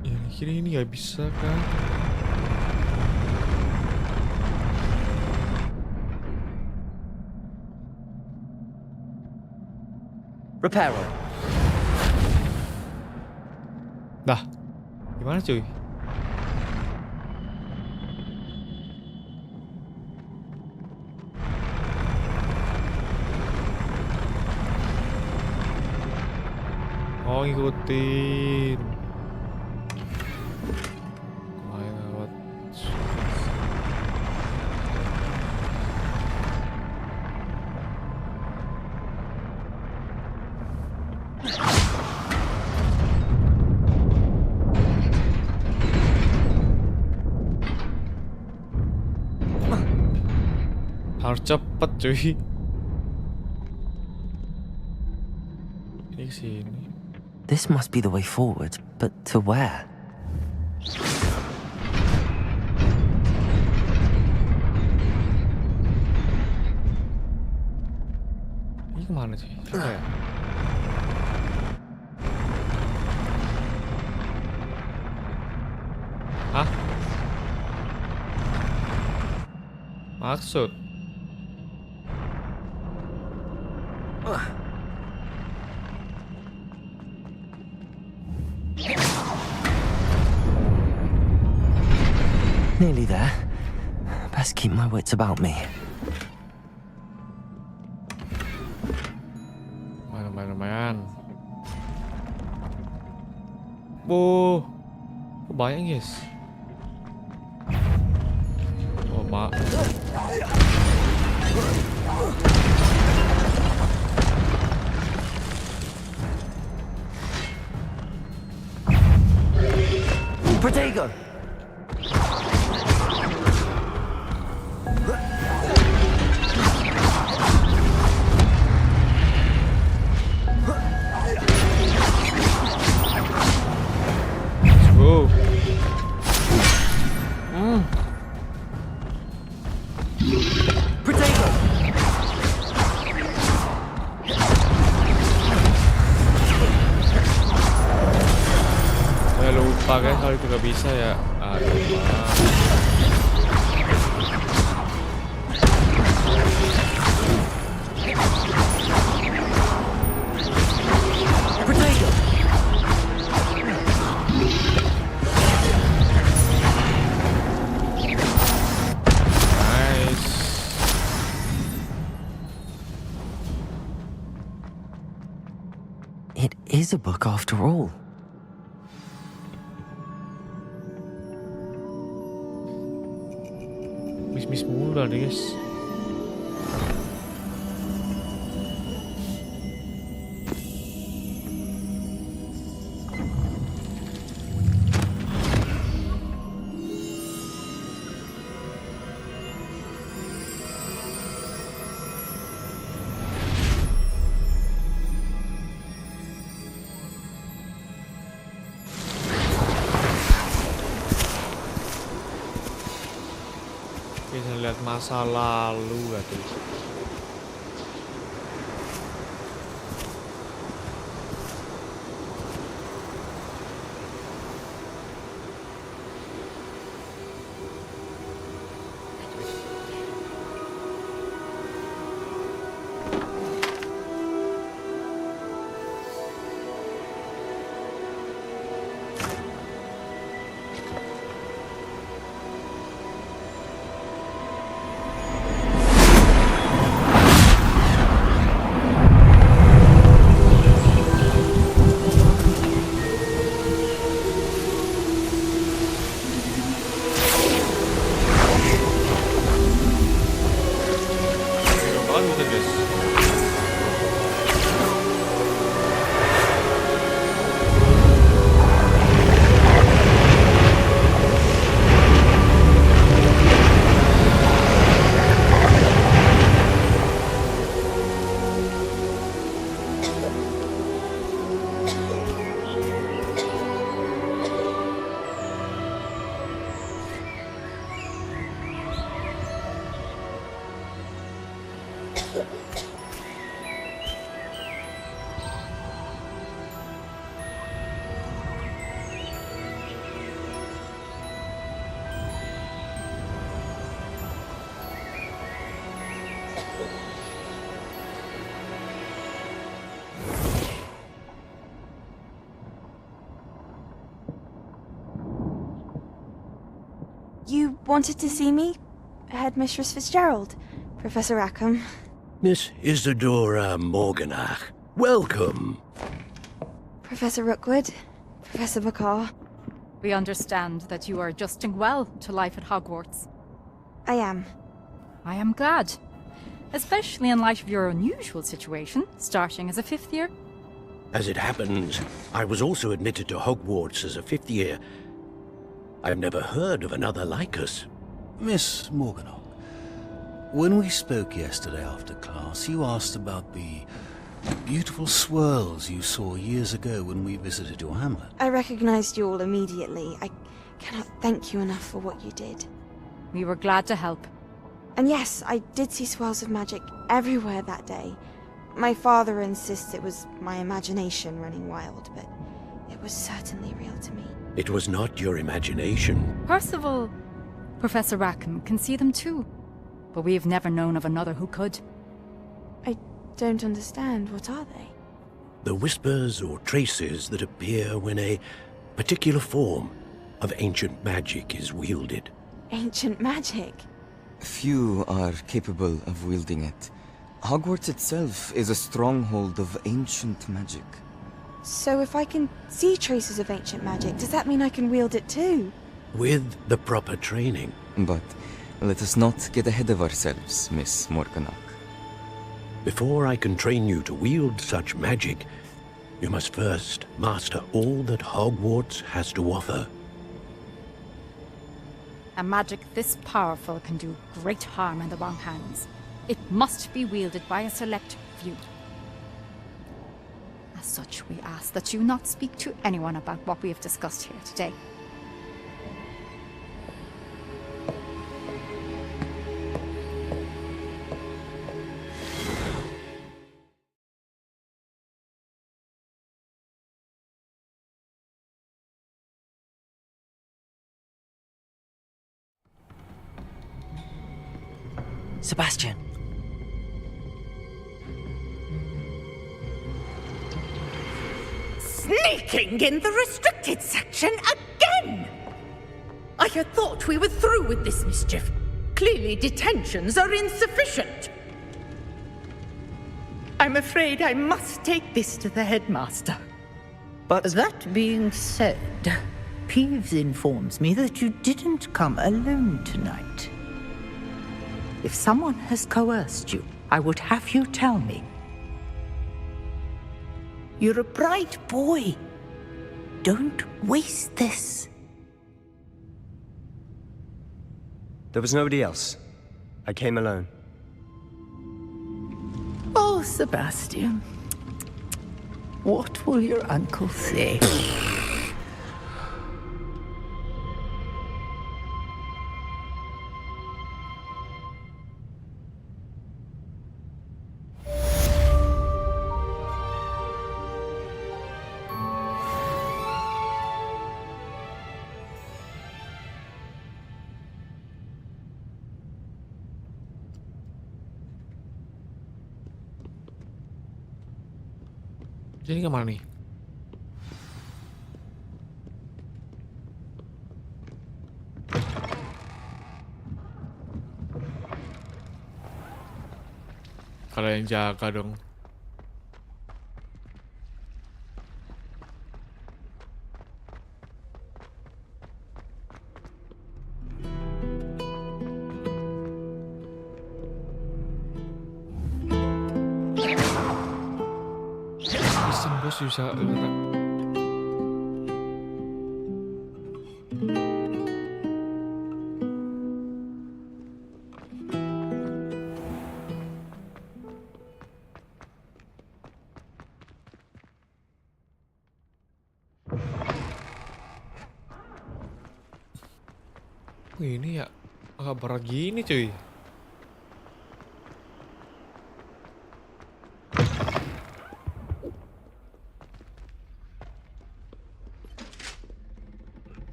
[SPEAKER 1] Yang kiri ini nggak bisa kan?
[SPEAKER 2] Reparo.
[SPEAKER 1] Dah, gimana cuy? Oh, ngikutin. Kemarin lewat. Harus cepet cuy. Ini sini.
[SPEAKER 2] This must be the way forward, but to where?
[SPEAKER 1] Ini kemana sih? Coba ya. Hah? Maksud?
[SPEAKER 2] Nearly there. Best keep my wits about me.
[SPEAKER 1] Lumayan. Oh, kebayang guys. Oh, mak.
[SPEAKER 2] Protego!
[SPEAKER 1] Go.
[SPEAKER 2] Protego!
[SPEAKER 1] Saya lupa guys kalau itu gak bisa ya. Aduh, Mak.
[SPEAKER 2] Protego!
[SPEAKER 1] Nice.
[SPEAKER 2] It is a book after all.
[SPEAKER 1] Miss mulu dah guys. Bisa lihat masa lalu gak tuh?
[SPEAKER 12] You wanted to see me? Headmistress Fitzgerald, Professor Rackham.
[SPEAKER 13] Miss Isadora Morganach, welcome.
[SPEAKER 12] Professor Rookwood, Professor Bakar.
[SPEAKER 10] We understand that you are adjusting well to life at Hogwarts.
[SPEAKER 12] I am.
[SPEAKER 10] I am glad. Especially in light of your unusual situation, starting as a 5th year.
[SPEAKER 13] As it happens, I was also admitted to Hogwarts as a 5th year. I've never heard of another like us.
[SPEAKER 14] Miss Morganach, when we spoke yesterday after class, you asked about the beautiful swirls you saw years ago when we visited your hamlet.
[SPEAKER 12] I recognized you all immediately. I cannot thank you enough for what you did.
[SPEAKER 10] We were glad to help.
[SPEAKER 12] And yes, I did see swirls of magic everywhere that day. My father insists it was my imagination running wild, but it was certainly real to me.
[SPEAKER 13] It was not your imagination.
[SPEAKER 10] Percival, Professor Rackham can see them too. But we have never known of another who could.
[SPEAKER 12] I don't understand. What are they?
[SPEAKER 13] The whispers or traces that appear when a particular form of ancient magic is wielded.
[SPEAKER 12] Ancient magic?
[SPEAKER 15] Few are capable of wielding it. Hogwarts itself is a stronghold of ancient magic.
[SPEAKER 12] So if I can see traces of ancient magic, does that mean I can wield it too?
[SPEAKER 13] With the proper training.
[SPEAKER 15] But let us not get ahead of ourselves, Miss Morganach.
[SPEAKER 13] Before I can train you to wield such magic, you must first master all that Hogwarts has to offer.
[SPEAKER 10] A magic this powerful can do great harm in the wrong hands. It must be wielded by a select few. As such, we ask that you not speak to anyone about what we have discussed here today.
[SPEAKER 2] Sebastian.
[SPEAKER 6] Sneaking in the restricted section again! I had thought we were through with this mischief. Clearly detentions are insufficient. I'm afraid I must take this to the headmaster.
[SPEAKER 16] But that being said, Peeves informs me that you didn't come alone tonight. If someone has coerced you, I would have you tell me. You're a bright boy. Don't waste this.
[SPEAKER 8] There was nobody else. I came alone.
[SPEAKER 16] Oh, Sebastian. What will your uncle say?
[SPEAKER 1] Jadi kemana nih? Kalian jaga dong. Bos bisa ini ya agak berat gini cuy.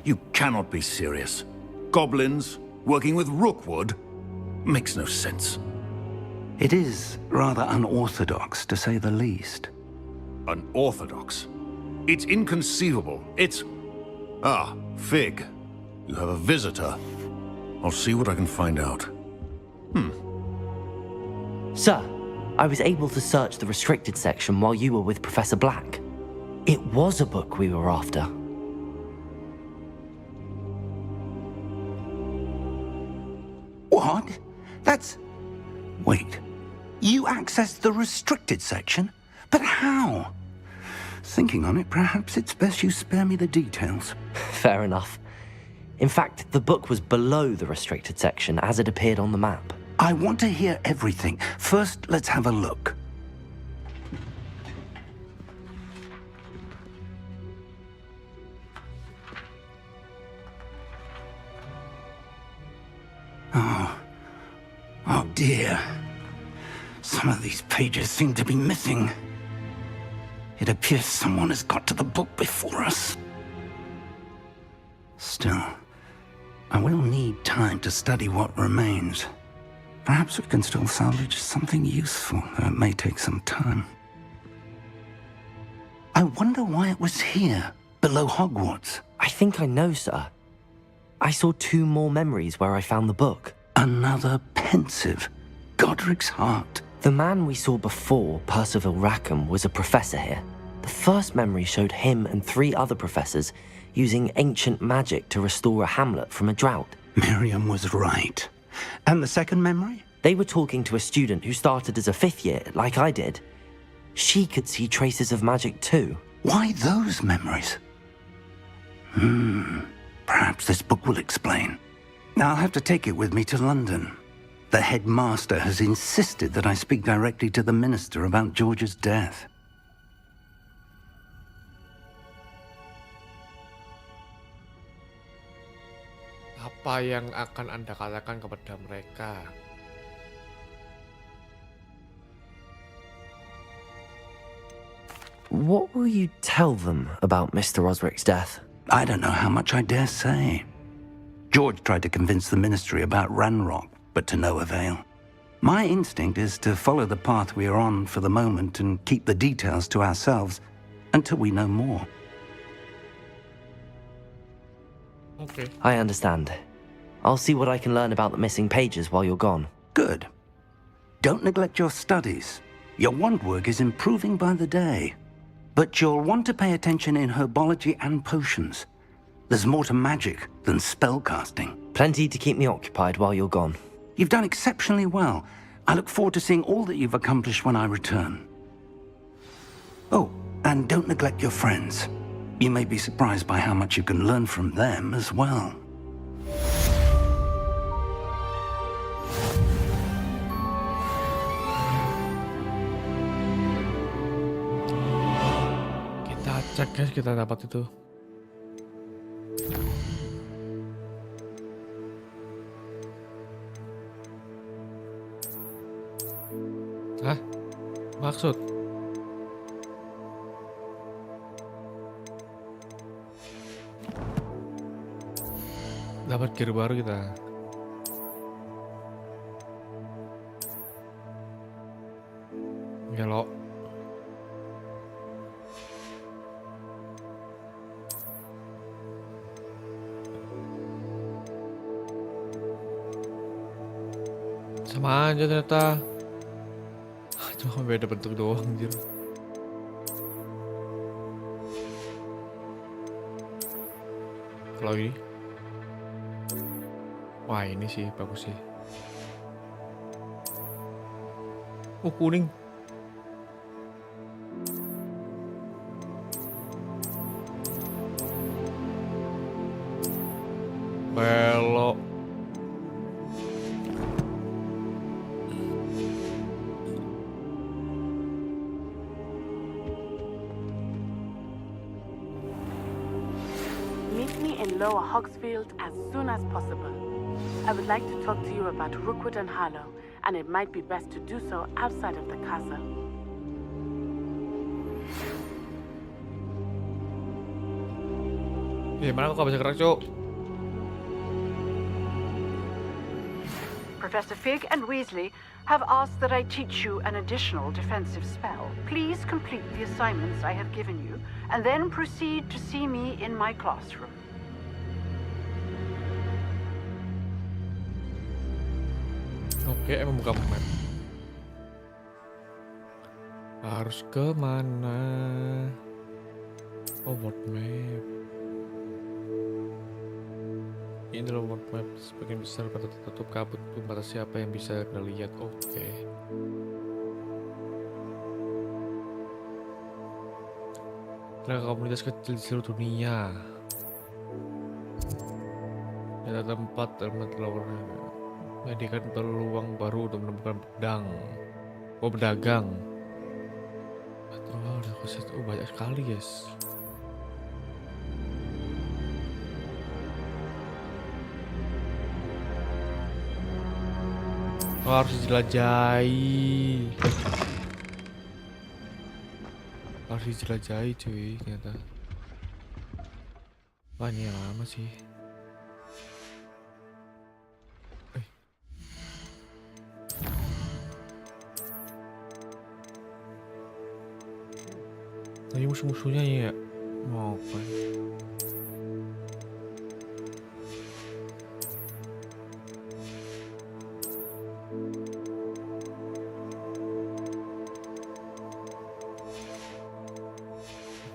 [SPEAKER 14] You cannot be serious. Goblins working with Rookwood? Makes no sense.
[SPEAKER 4] It is rather unorthodox, to say the least.
[SPEAKER 14] Unorthodox? It's inconceivable. It's... Ah, Fig. You have a visitor. I'll see what I can find out.
[SPEAKER 2] Sir, I was able to search the restricted section while you were with Professor Black. It was a book we were after.
[SPEAKER 4] What? That's... Wait. You accessed the restricted section? But how? Thinking on it, perhaps it's best you spare me the details.
[SPEAKER 2] Fair enough. In fact, the book was below the restricted section as it appeared on the map.
[SPEAKER 4] I want to hear everything. First, let's have a look. Oh dear. Some of these pages seem to be missing. It appears someone has got to the book before us. Still, I will need time to study what remains. Perhaps we can still salvage something useful, though it may take some time. I wonder why it was here, below Hogwarts.
[SPEAKER 2] I think I know, sir. I saw 2 more memories where I found the book.
[SPEAKER 4] Another pensive. Godric's heart.
[SPEAKER 2] The man we saw before, Percival Rackham, was a professor here. The first memory showed him and 3 other professors using ancient magic to restore a hamlet from a drought.
[SPEAKER 4] Miriam was right. And the second memory?
[SPEAKER 2] They were talking to a student who started as a 5th year, like I did. She could see traces of magic too.
[SPEAKER 4] Why those memories? Perhaps this book will explain. I'll have to take it with me to London. The headmaster has insisted that I speak directly to the minister about George's death.
[SPEAKER 1] Apa yang akan Anda katakan kepada mereka?
[SPEAKER 2] What will you tell them about Mr. Osric's death?
[SPEAKER 4] I don't know how much I dare say. George tried to convince the ministry about Ranrock, but to no avail. My instinct is to follow the path we are on for the moment and keep the details to ourselves until we know more.
[SPEAKER 1] Okay.
[SPEAKER 2] I understand. I'll see what I can learn about the missing pages while you're gone.
[SPEAKER 4] Good. Don't neglect your studies. Your wand work is improving by the day. But you'll want to pay attention in herbology and potions. There's more to magic than spellcasting.
[SPEAKER 2] Plenty to keep me occupied while you're gone.
[SPEAKER 4] You've done exceptionally well. I look forward to seeing all that you've accomplished when I return. Oh, and don't neglect your friends. You may be surprised by how much you can learn from them as well.
[SPEAKER 1] Kita cek guys, kita dapat itu. Hah? Maksud? Dapat gear baru kita. Gelok. Sama aja ternyata. Cuma beda bentuk doang anjir. Kalau ini, wah ini sih bagus sih. Kuning. Belok.
[SPEAKER 17] Meet me in Lower Hogsfield as soon as possible. I would like to talk to you about Rookwood and Harlow, and it might be best to do so outside of the castle.
[SPEAKER 1] Mana kok bisa gerak, Cuk?
[SPEAKER 7] Professor Fig and Weasley have asked that I teach you an additional defensive spell. Please complete the assignments I have given you, and then proceed to see me in my classroom.
[SPEAKER 1] Oke, emang buka map. Harus ke mana? Oh, world map. Ini adalah world map. Sebagian besar pada tertutup kabut membatasi siapa yang bisa ngelihat. Oke. Adalah komunitas kecil di seluruh dunia. Ada tempat menyediakan peluang baru untuk menemukan pedang. Oh, pedagang. Oh, ada koset. Oh, banyak sekali, guys. Oh, harus dijelajahi. Harus dijelajahi, cuy, ternyata. Wah, ini lama sih. Lagi musuh-musuhnya ya. Mau apa?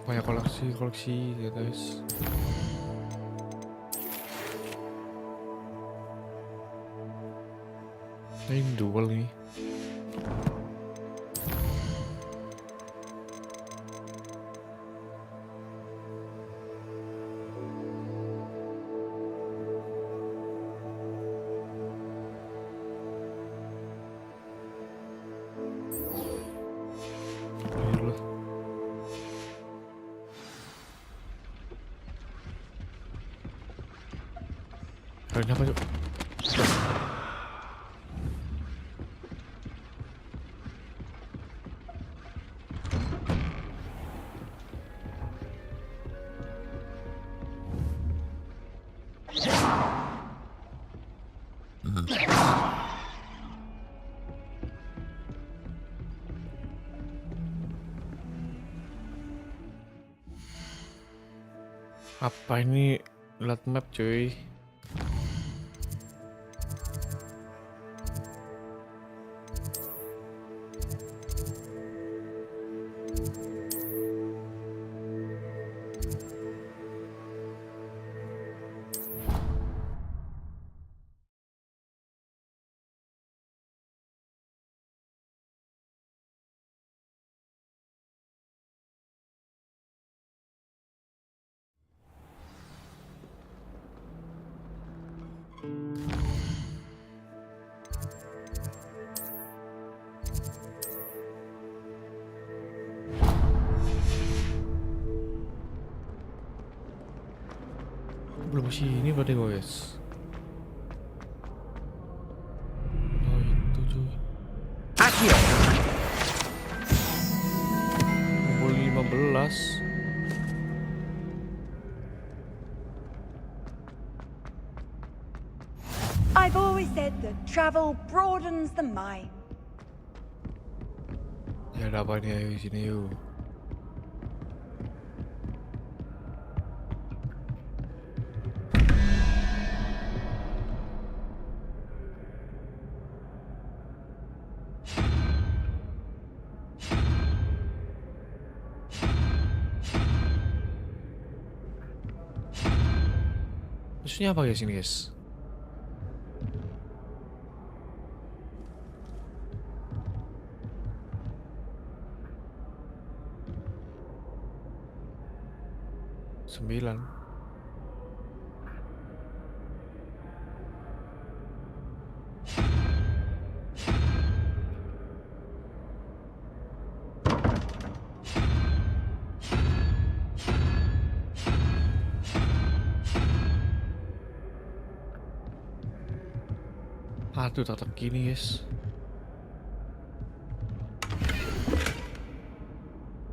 [SPEAKER 1] Banyak koleksi ya guys. Ini duel nih. Kalian apa yuk? Apa ini? Lihat map cuy. Belum sini berarti guys. Oh itu cuy.
[SPEAKER 6] Akhir.
[SPEAKER 1] Nomor 15.
[SPEAKER 18] I've always said that travel broadens the mind.
[SPEAKER 1] Ya ada apa nih, ayo sini yuk. Maksudnya apa guys ini guys? Sembilan. Aduh, tetap gini guys.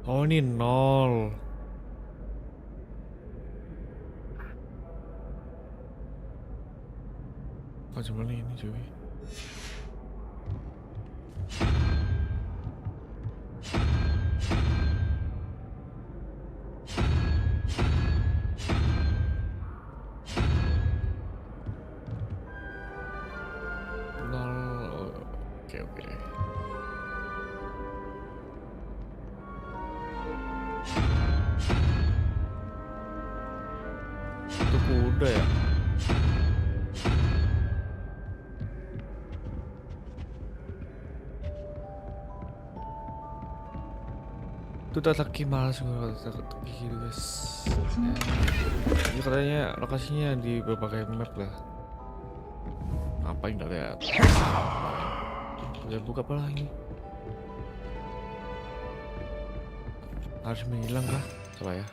[SPEAKER 1] Oh ini 0. Oh cuma ini cuy. Oke. Itu kuda ya? Itu tataki malas gue tataki gitu guys. Ini katanya lokasinya di berbagai map lah. Ngapain nggak lihat? Udah buka apa lagi? Harus menghilang kah? Coba ya.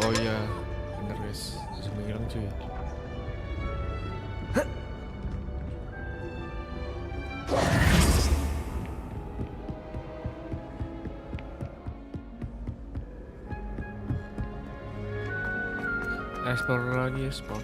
[SPEAKER 1] Oh iya, bener guys, harus menghilang cuy. Explore lagi, explore.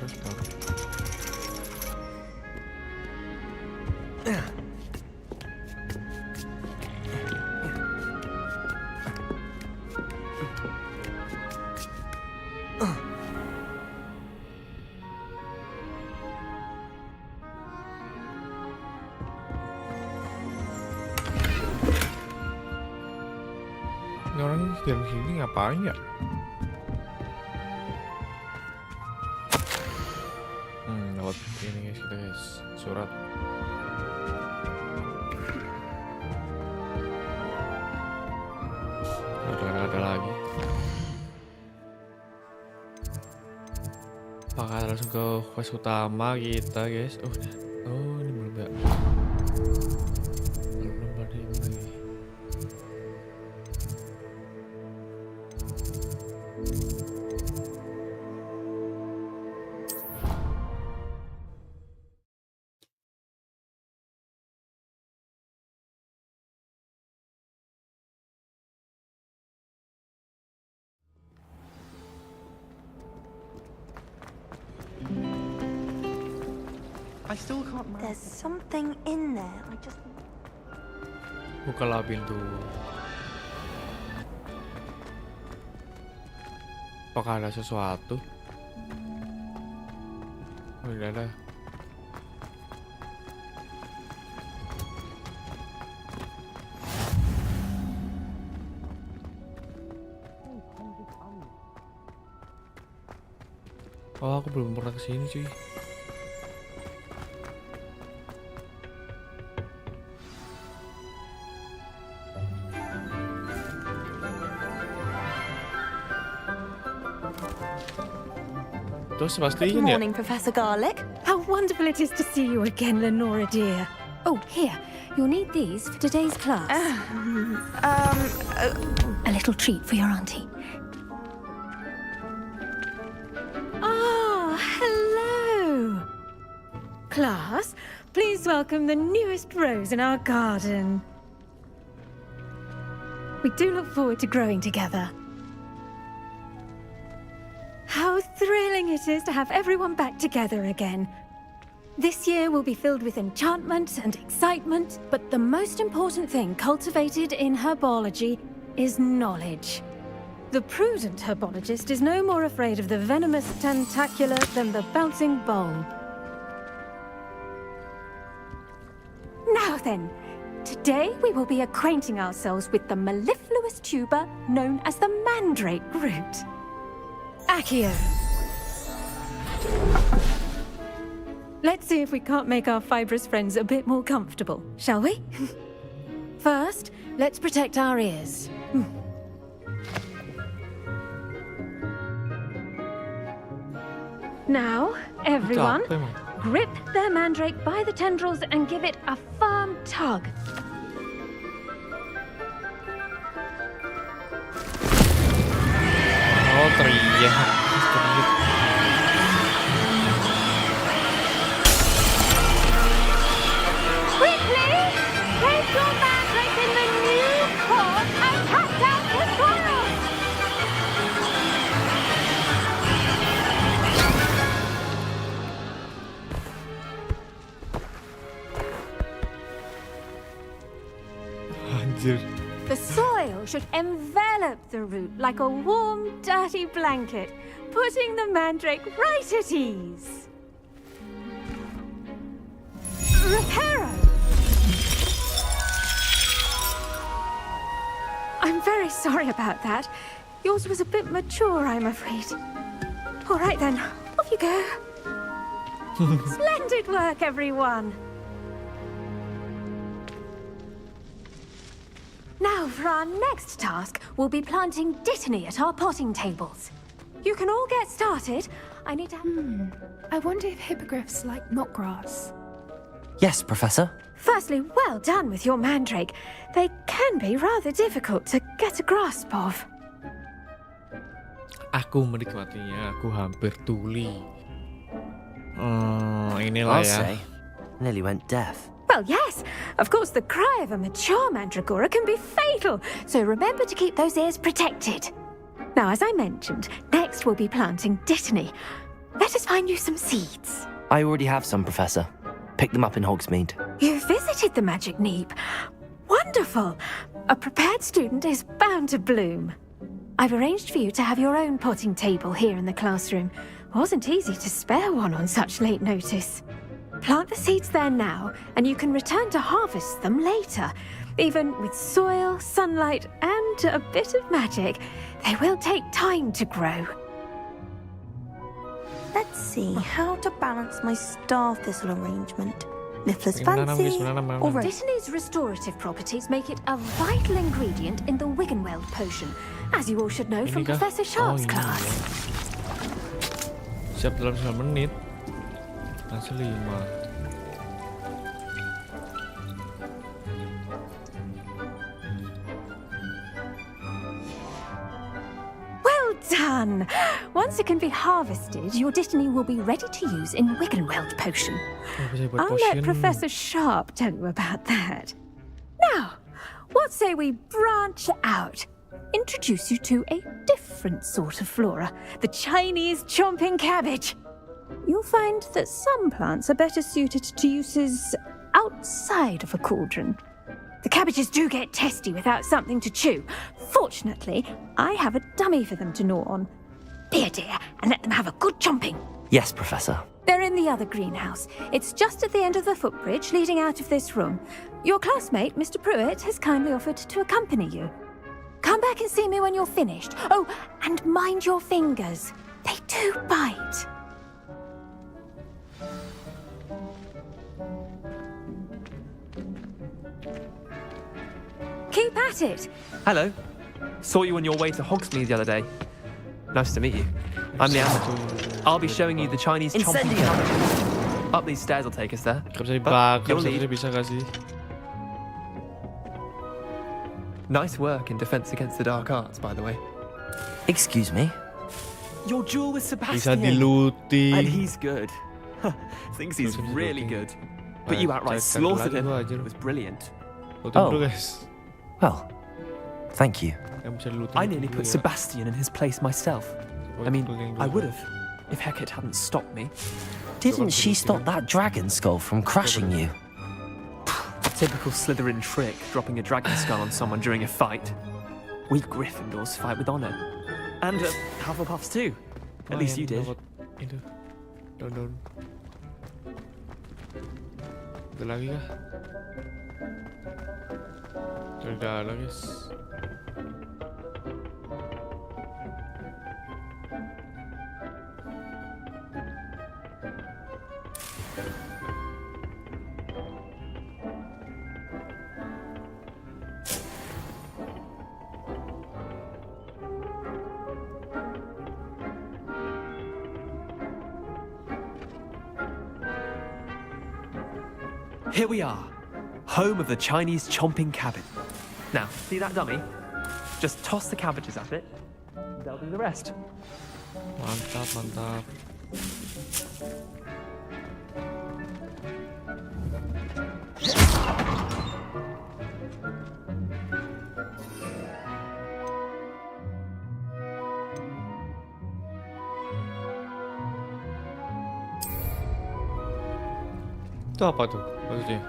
[SPEAKER 1] Ini orang dari sini ngapain ya? Lewat ini guys, kita guys, surat. Ada lagi. Apakah langsung ke quest utama kita guys? Oh ini belum ya? Belum ada ini lagi.
[SPEAKER 12] There's something in there. I just.
[SPEAKER 1] Bukalah pintu. Apakah ada sesuatu? Oh tidak ada. Oh aku belum pernah kesini cuy.
[SPEAKER 18] Good morning, Professor Garlick. How wonderful it is to see you again, Lenora dear. Oh, here. You'll need these for today's class. A little treat for your auntie. Ah, hello. Class, please welcome the newest rose in our garden. We do look forward to growing together. thrilling it is to have everyone back together again. This year will be filled with enchantment and excitement, but the most important thing cultivated in herbology is knowledge. The prudent herbologist is no more afraid of the venomous tentacula than the bouncing bulb. Now then, today we will be acquainting ourselves with the mellifluous tuber known as the mandrake root. Accio. Let's see if we can't make our fibrous friends a bit more comfortable, shall we? First, let's protect our ears. Now, everyone, grip their mandrake by the tendrils and give it a firm tug.
[SPEAKER 1] Oh, teriak.
[SPEAKER 18] Quickly, place your mandrake in the new pot and cut down the soil.
[SPEAKER 1] Anjir.
[SPEAKER 18] The soil should envelop the root like a warm, dirty blanket, putting the mandrake right at ease. Reparo! I'm very sorry about that. Yours was a bit mature, I'm afraid. All right then, off you go. Splendid work, everyone. Now, for our next task, we'll be planting dittany at our potting tables. You can all get started. I need to...
[SPEAKER 19] I wonder if hippogriffs like knotgrass.
[SPEAKER 2] Yes, Professor.
[SPEAKER 18] Firstly, well done with your mandrake. They can be rather difficult to get a grasp of.
[SPEAKER 1] Aku menikmatinya, aku hampir tuli. Inilah
[SPEAKER 2] I'll
[SPEAKER 1] ya.
[SPEAKER 2] say, nearly went deaf.
[SPEAKER 18] Well, yes. Of course, the cry of a mature mandragora can be fatal, so remember to keep those ears protected. Now, as I mentioned, next we'll be planting dittany. Let us find you some seeds.
[SPEAKER 2] I already have some, Professor. Picked them up in Hogsmeade.
[SPEAKER 18] You visited the Magic Neep. Wonderful. A prepared student is bound to bloom. I've arranged for you to have your own potting table here in the classroom. Wasn't easy to spare one on such late notice. Plant the seeds there now, and you can return to harvest them later. Even with soil, sunlight, and a bit of magic, they will take time to grow.
[SPEAKER 12] Let's see how to balance my star thistle arrangement. Niffler's fancy, or
[SPEAKER 18] Dittany's restorative properties make it a vital ingredient in the Wiggenweld potion, as you all should know from Professor Sharp's class.
[SPEAKER 1] Siap dalam 9 menit. Masih 5.
[SPEAKER 18] Well done! Once it can be harvested, your dittany will be ready to use in Wiggenweld potion. I'll let Professor Sharp tell you about that. Now, what say we branch out? Introduce you to a different sort of flora, the Chinese chomping cabbage. You'll find that some plants are better suited to uses outside of a cauldron. The cabbages do get testy without something to chew. Fortunately, I have a dummy for them to gnaw on. Be a dear and let them have a good chomping.
[SPEAKER 2] Yes, Professor.
[SPEAKER 18] They're in the other greenhouse. It's just at the end of the footbridge leading out of this room. Your classmate, Mr. Pruitt, has kindly offered to accompany you. Come back and see me when you're finished. Oh, and mind your fingers. They do bite. Keep at it.
[SPEAKER 20] Hello. Saw you on your way to Hogsmeade the other day. Nice to meet you. I'm Leander. I'll be showing you the Chinese chomping cabbage. Up these stairs will take us there. But you'll lead. Nice work in Defense Against the Dark Arts, by the way.
[SPEAKER 2] Excuse me?
[SPEAKER 20] Your duel with Sebastian.
[SPEAKER 1] Bisa diluti.
[SPEAKER 20] And he's good. Thinks he's really good. But you outright slaughtered him. It was brilliant.
[SPEAKER 2] Oh. Well, thank you.
[SPEAKER 20] I nearly put Sebastian in his place myself. I mean, I would have, if Hecate hadn't stopped me.
[SPEAKER 2] Didn't she stop that dragon skull from crushing you?
[SPEAKER 20] Typical Slytherin trick, dropping a dragon skull on someone during a fight. We Gryffindors fight with honor. And Hufflepuffs too. At least you did.
[SPEAKER 1] Itu. Daun. Ada lagi kah? Tidak ada guys.
[SPEAKER 20] Here we are, home of the Chinese chomping cabin. Now, see that dummy? Just toss the cabbages at it, and they'll do the rest.
[SPEAKER 1] Mantap. Itu apa tuh maksudnya?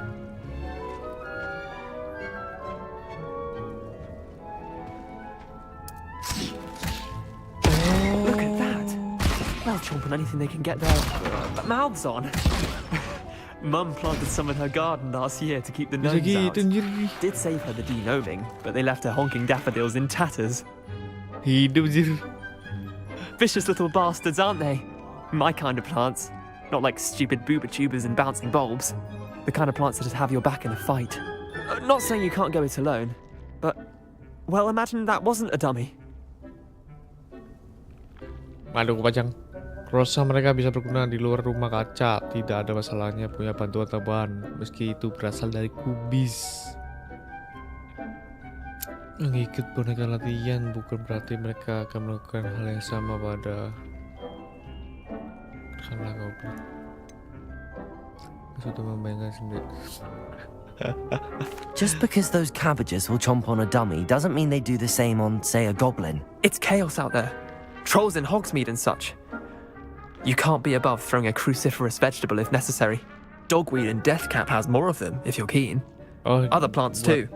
[SPEAKER 20] Look at that. They'll chomp on anything they can get their mouths on. Mum planted some in her garden last year to keep the gnomes out. Did save her the denoming, but they left her honking daffodils in tatters.
[SPEAKER 1] Hidup jir.
[SPEAKER 20] Vicious little bastards, aren't they? My kind of plants. Not like stupid booba tubers and bouncing bulbs. The kind of plants that just have your back in a fight. Not saying you can't go it alone, but, well, imagine that wasn't a dummy.
[SPEAKER 1] Aduh, kepajang. Rosa mereka bisa berguna di luar rumah kaca. Tidak ada masalahnya punya bantuan tambahan, meski itu berasal dari kubis. Mengikut boneka latihan bukan berarti mereka akan melakukan hal yang sama pada karena goblok. Sudah membayangkan sendiri.
[SPEAKER 2] Just because those cabbages will chomp on a dummy doesn't mean they do the same on, say, a goblin.
[SPEAKER 20] It's chaos out there. Trolls in Hogsmeade and such. You can't be above throwing a cruciferous vegetable if necessary. Dogweed and deathcap has more of them, if you're keen. Other plants too.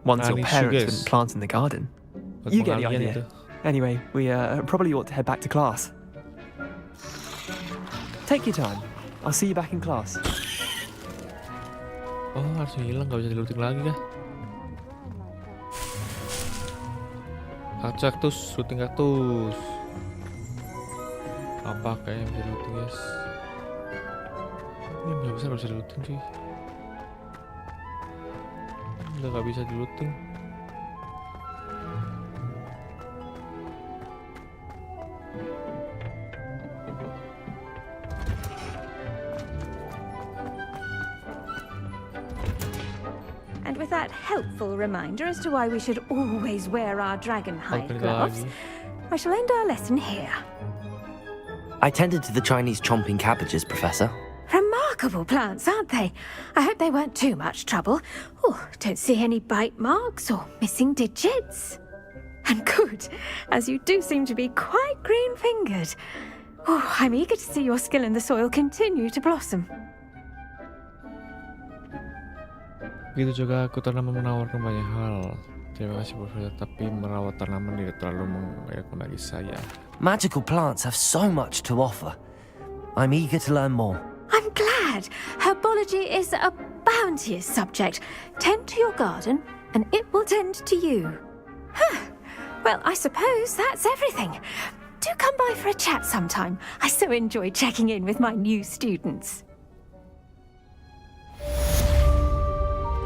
[SPEAKER 20] Ones your parents wouldn't plant in the garden. You get the idea. Anyway, we probably ought to head back to class. Take your time. I'll see you back in class.
[SPEAKER 1] Oh, harusnya hilang, nggak bisa diluting lagi kah? Kaktus, looting kaktus. Apa kayaknya bisa diluting guys? Ini nggak bisa diluting cuy. Udah nggak bisa diluting.
[SPEAKER 18] And with that helpful reminder as to why we should always wear our dragon hide gloves, I shall end our lesson here.
[SPEAKER 2] I tended to the Chinese chomping cabbages, Professor.
[SPEAKER 18] Remarkable plants, aren't they? I hope they weren't too much trouble. Oh, don't see any bite marks or missing digits. And good, as you do seem to be quite green-fingered. Oh, I'm eager to see your skill in the soil continue to blossom.
[SPEAKER 1] Begitu juga aku tanaman menawarkan banyak hal. Terima kasih Profesor, tapi merawat tanaman tidak terlalu menggairahkan bagi saya.
[SPEAKER 2] Magical plants have so much to offer. I'm eager to learn more.
[SPEAKER 18] I'm glad. Herbology is a bounteous subject. Tend to your garden, and it will tend to you. Huh. Well, I suppose that's everything. Do come by for a chat sometime. I so enjoy checking in with my new students.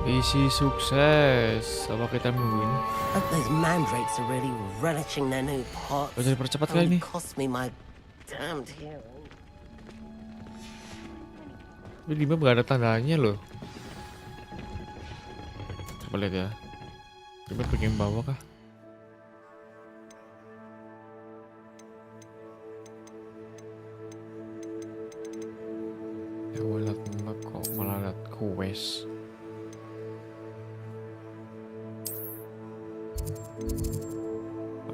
[SPEAKER 1] Isi sukses. Apa kita nungguin?
[SPEAKER 21] Those mandrakes are really relishing their new pots.
[SPEAKER 1] Bisa dipercepat kali ini.
[SPEAKER 21] Cost me my damned hearing.
[SPEAKER 1] Ini di map gak ada tandanya loh. Coba lihat ya. Di map bagian bawah kah? Ya gue liat map kok malah liat quest.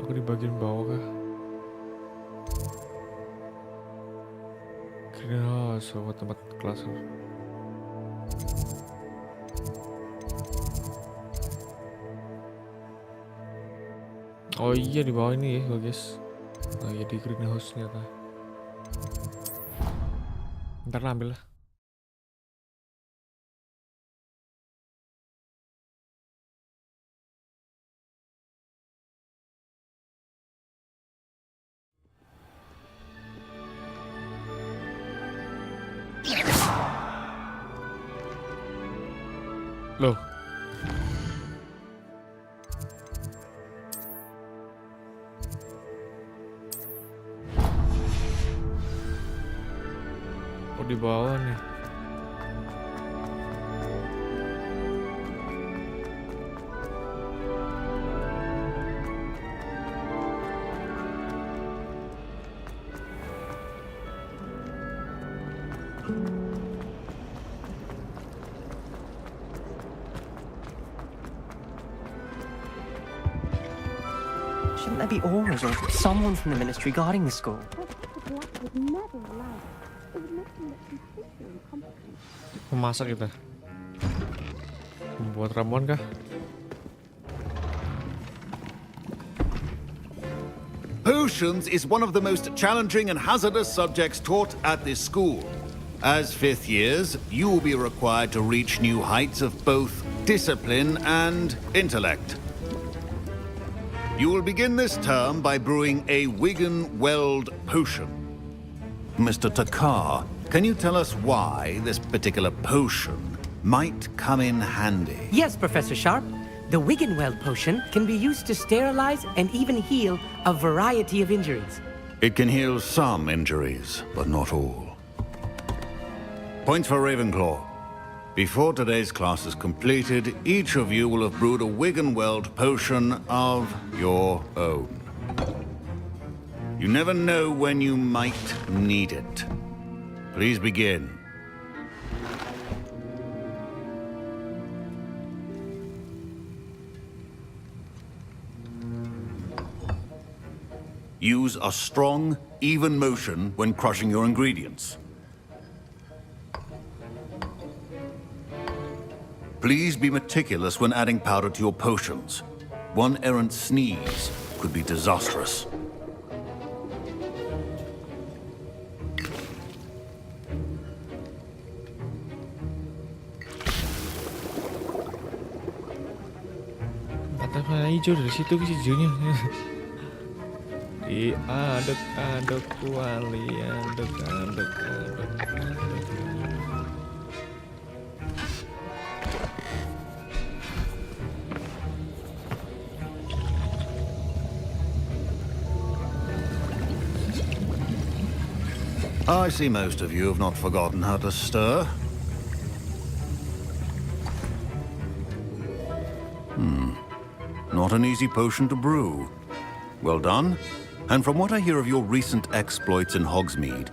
[SPEAKER 1] Aku di bagian bawah kah? greenhouse, tempat kelas. Oh iya, di bawah ini ya guys. Oh iya, di greenhouse ternyata. Ntar lah, ambil lah. Loh. Oh, di bawah nih.
[SPEAKER 3] Shouldn't there be auras or someone from the ministry guarding the school?
[SPEAKER 1] Memasak kita. Membuat ramuan kah?
[SPEAKER 22] Potions is one of the most challenging and hazardous subjects taught at this school. As fifth years, you will be required to reach new heights of both discipline and intellect. You will begin this term by brewing a Wigan-Weld potion. Mr. Takar, can you tell us why this particular potion might come in handy?
[SPEAKER 3] Yes, Professor Sharp. The Wigan-Weld potion can be used to sterilize and even heal a variety of injuries.
[SPEAKER 22] It can heal some injuries, but not all. Points for Ravenclaw. Before today's class is completed, each of you will have brewed a Wigan-Weld potion of your own. You never know when you might need it. Please begin. Use a strong, even motion when crushing your ingredients. Please be meticulous when adding powder to your potions. One errant sneeze could be disastrous.
[SPEAKER 1] Warna hijau dari situ ke hijaunya. Diaduk-aduk kuali, aduk-aduk.
[SPEAKER 22] I see most of you have not forgotten how to stir. Not an easy potion to brew. Well done. And from what I hear of your recent exploits in Hogsmeade,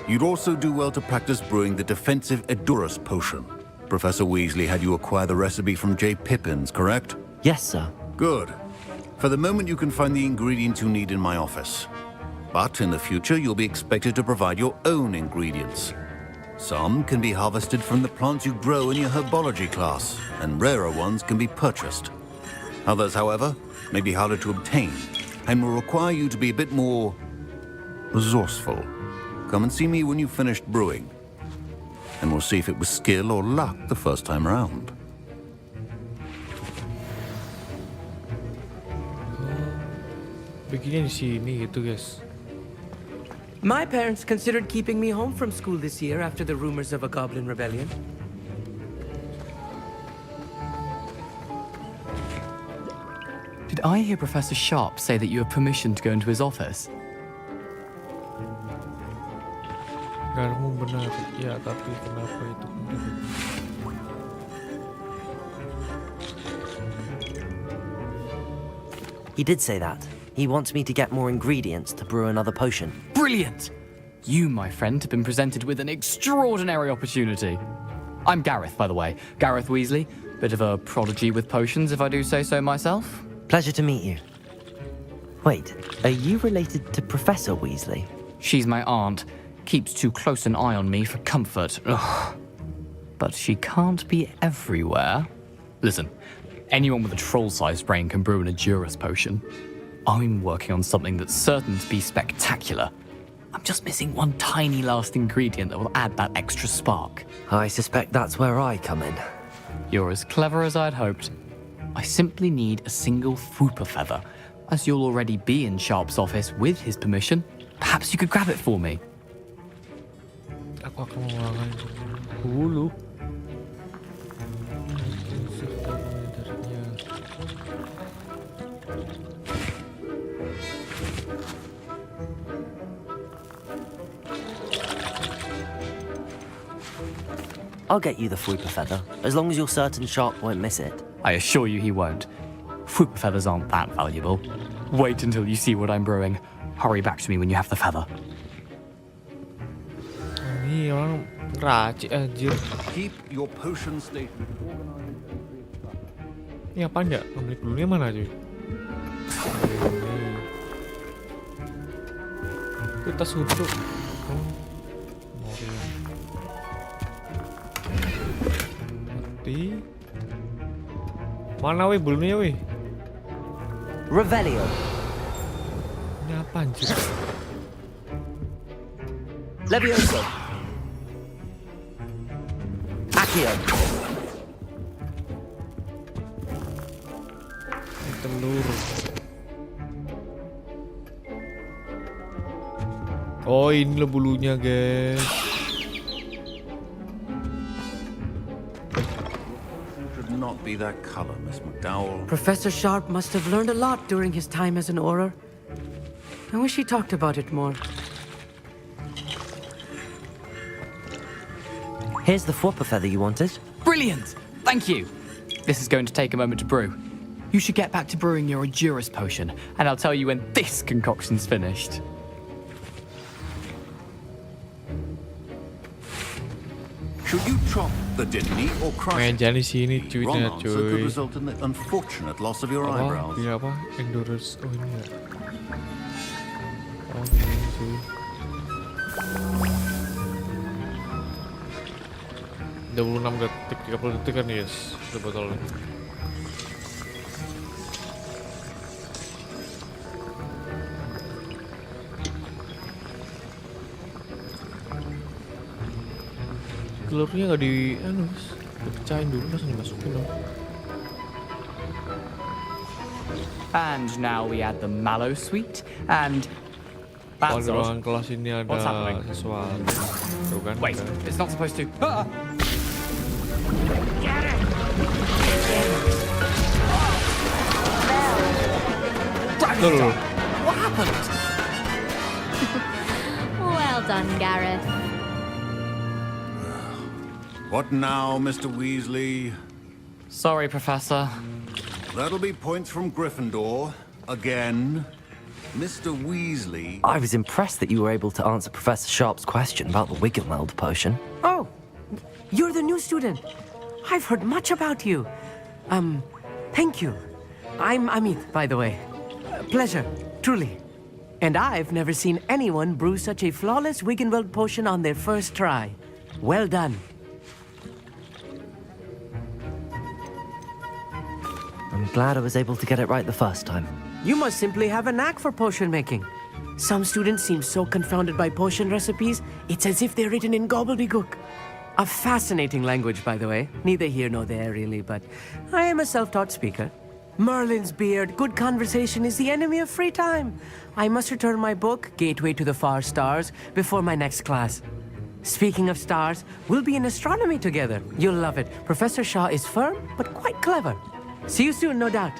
[SPEAKER 22] you'd also do well to practice brewing the defensive Edurus potion. Professor Weasley had you acquire the recipe from J. Pippins, correct?
[SPEAKER 2] Yes, sir.
[SPEAKER 22] Good. For the moment, you can find the ingredients you need in my office. But in the future, you'll be expected to provide your own ingredients. Some can be harvested from the plants you grow in your herbology class, and rarer ones can be purchased. Others, however, may be harder to obtain, and will require you to be a bit more resourceful. Come and see me when you've finished brewing, and we'll see if it was skill or luck the first time around.
[SPEAKER 1] Begini di sini gitu, guys.
[SPEAKER 3] My parents considered keeping me home from school this year after the rumors of a goblin rebellion.
[SPEAKER 23] Did I hear Professor Sharp say that you have permission to go into his office?
[SPEAKER 1] Kamu benar, ya, tapi kenapa itu penting?
[SPEAKER 2] He did say that. He wants me to get more ingredients to brew another potion.
[SPEAKER 23] Brilliant! You, my friend, have been presented with an extraordinary opportunity. I'm Gareth, by the way. Gareth Weasley. Bit of a prodigy with potions, if I do say so myself.
[SPEAKER 2] Pleasure to meet you. Wait, are you related to Professor Weasley?
[SPEAKER 23] She's my aunt. keeps too close an eye on me for comfort. Ugh. But she can't be everywhere. Listen, anyone with a troll-sized brain can brew an Endurus potion. I'm working on something that's certain to be spectacular. I'm just missing one tiny last ingredient that will add that extra spark.
[SPEAKER 2] I suspect that's where I come in.
[SPEAKER 23] You're as clever as I'd hoped. I simply need a single Fwooper feather. As you'll already be in Sharp's office with his permission, perhaps you could grab it for me.
[SPEAKER 1] Aku akan mengeluarkan dulu.
[SPEAKER 2] I'll get you the Fwooper feather, as long as you're certain Sharp won't miss it.
[SPEAKER 23] I assure you he won't. Fwooper feathers aren't that valuable. Wait until you see what I'm brewing. Hurry back to me when you have the feather.
[SPEAKER 1] Ini orang racik anjir.
[SPEAKER 22] Keep your potion statement
[SPEAKER 1] Ini apa enggak? Ngambil dulunya mana cuy? Kita susu. Mati. Mana weh bulunya weh?
[SPEAKER 2] Revelio.
[SPEAKER 1] Ini apa anjir?
[SPEAKER 2] Levioso. Accio.
[SPEAKER 1] Telur. Oh ini loh bulunya guys.
[SPEAKER 22] not be that color, Miss McDowell.
[SPEAKER 3] Professor Sharp must have learned a lot during his time as an Auror. I wish he talked about it more.
[SPEAKER 2] Here's the Fwooper feather you wanted.
[SPEAKER 23] Brilliant! Thank you. This is going to take a moment to brew. You should get back to brewing your Endurus potion, and I'll tell you when this concoction's finished.
[SPEAKER 22] Should you chop the didney or crush it?
[SPEAKER 1] Menjadi sini
[SPEAKER 22] The wrong
[SPEAKER 1] cuitnya
[SPEAKER 22] answer could
[SPEAKER 1] cuy.
[SPEAKER 22] result in the unfortunate loss of your
[SPEAKER 1] Apa?
[SPEAKER 22] eyebrows.
[SPEAKER 1] Ini apa? Endurus. Oh ini ya. Oh ini cuy. 26 detik, 30 detik kan yes. Udah botolnya. Telurnya nggak di, dipecahin dulu langsung dimasukin dong.
[SPEAKER 23] And now we add the mallow sweet, and
[SPEAKER 1] Oh, di
[SPEAKER 23] that's
[SPEAKER 1] ruangan kelas ini ada
[SPEAKER 23] What's happening?
[SPEAKER 1] sesuatu. Tuh kan?
[SPEAKER 23] Wait, it's not supposed to. Ah!
[SPEAKER 1] Look.
[SPEAKER 23] What happened?
[SPEAKER 10] Well done, Gareth.
[SPEAKER 22] What now, Mr. Weasley?
[SPEAKER 23] Sorry, Professor.
[SPEAKER 22] That'll be points from Gryffindor. Again. Mr. Weasley.
[SPEAKER 2] I was impressed that you were able to answer Professor Sharp's question about the Wiggenweld potion.
[SPEAKER 3] Oh, you're the new student. I've heard much about you. Thank you. I'm Amit, by the way. Pleasure, truly. And I've never seen anyone brew such a flawless Wiggenweld potion on their first try. Well done.
[SPEAKER 2] I'm glad I was able to get it right the first time.
[SPEAKER 3] You must simply have a knack for potion making. Some students seem so confounded by potion recipes, it's as if they're written in gobbledygook. A fascinating language, by the way. Neither here nor there, really, but I am a self-taught speaker. Merlin's beard, good conversation is the enemy of free time. I must return my book, Gateway to the Far Stars, before my next class. Speaking of stars, we'll be in astronomy together. You'll love it. Professor Shaw is firm, but quite clever. See you soon, no doubt.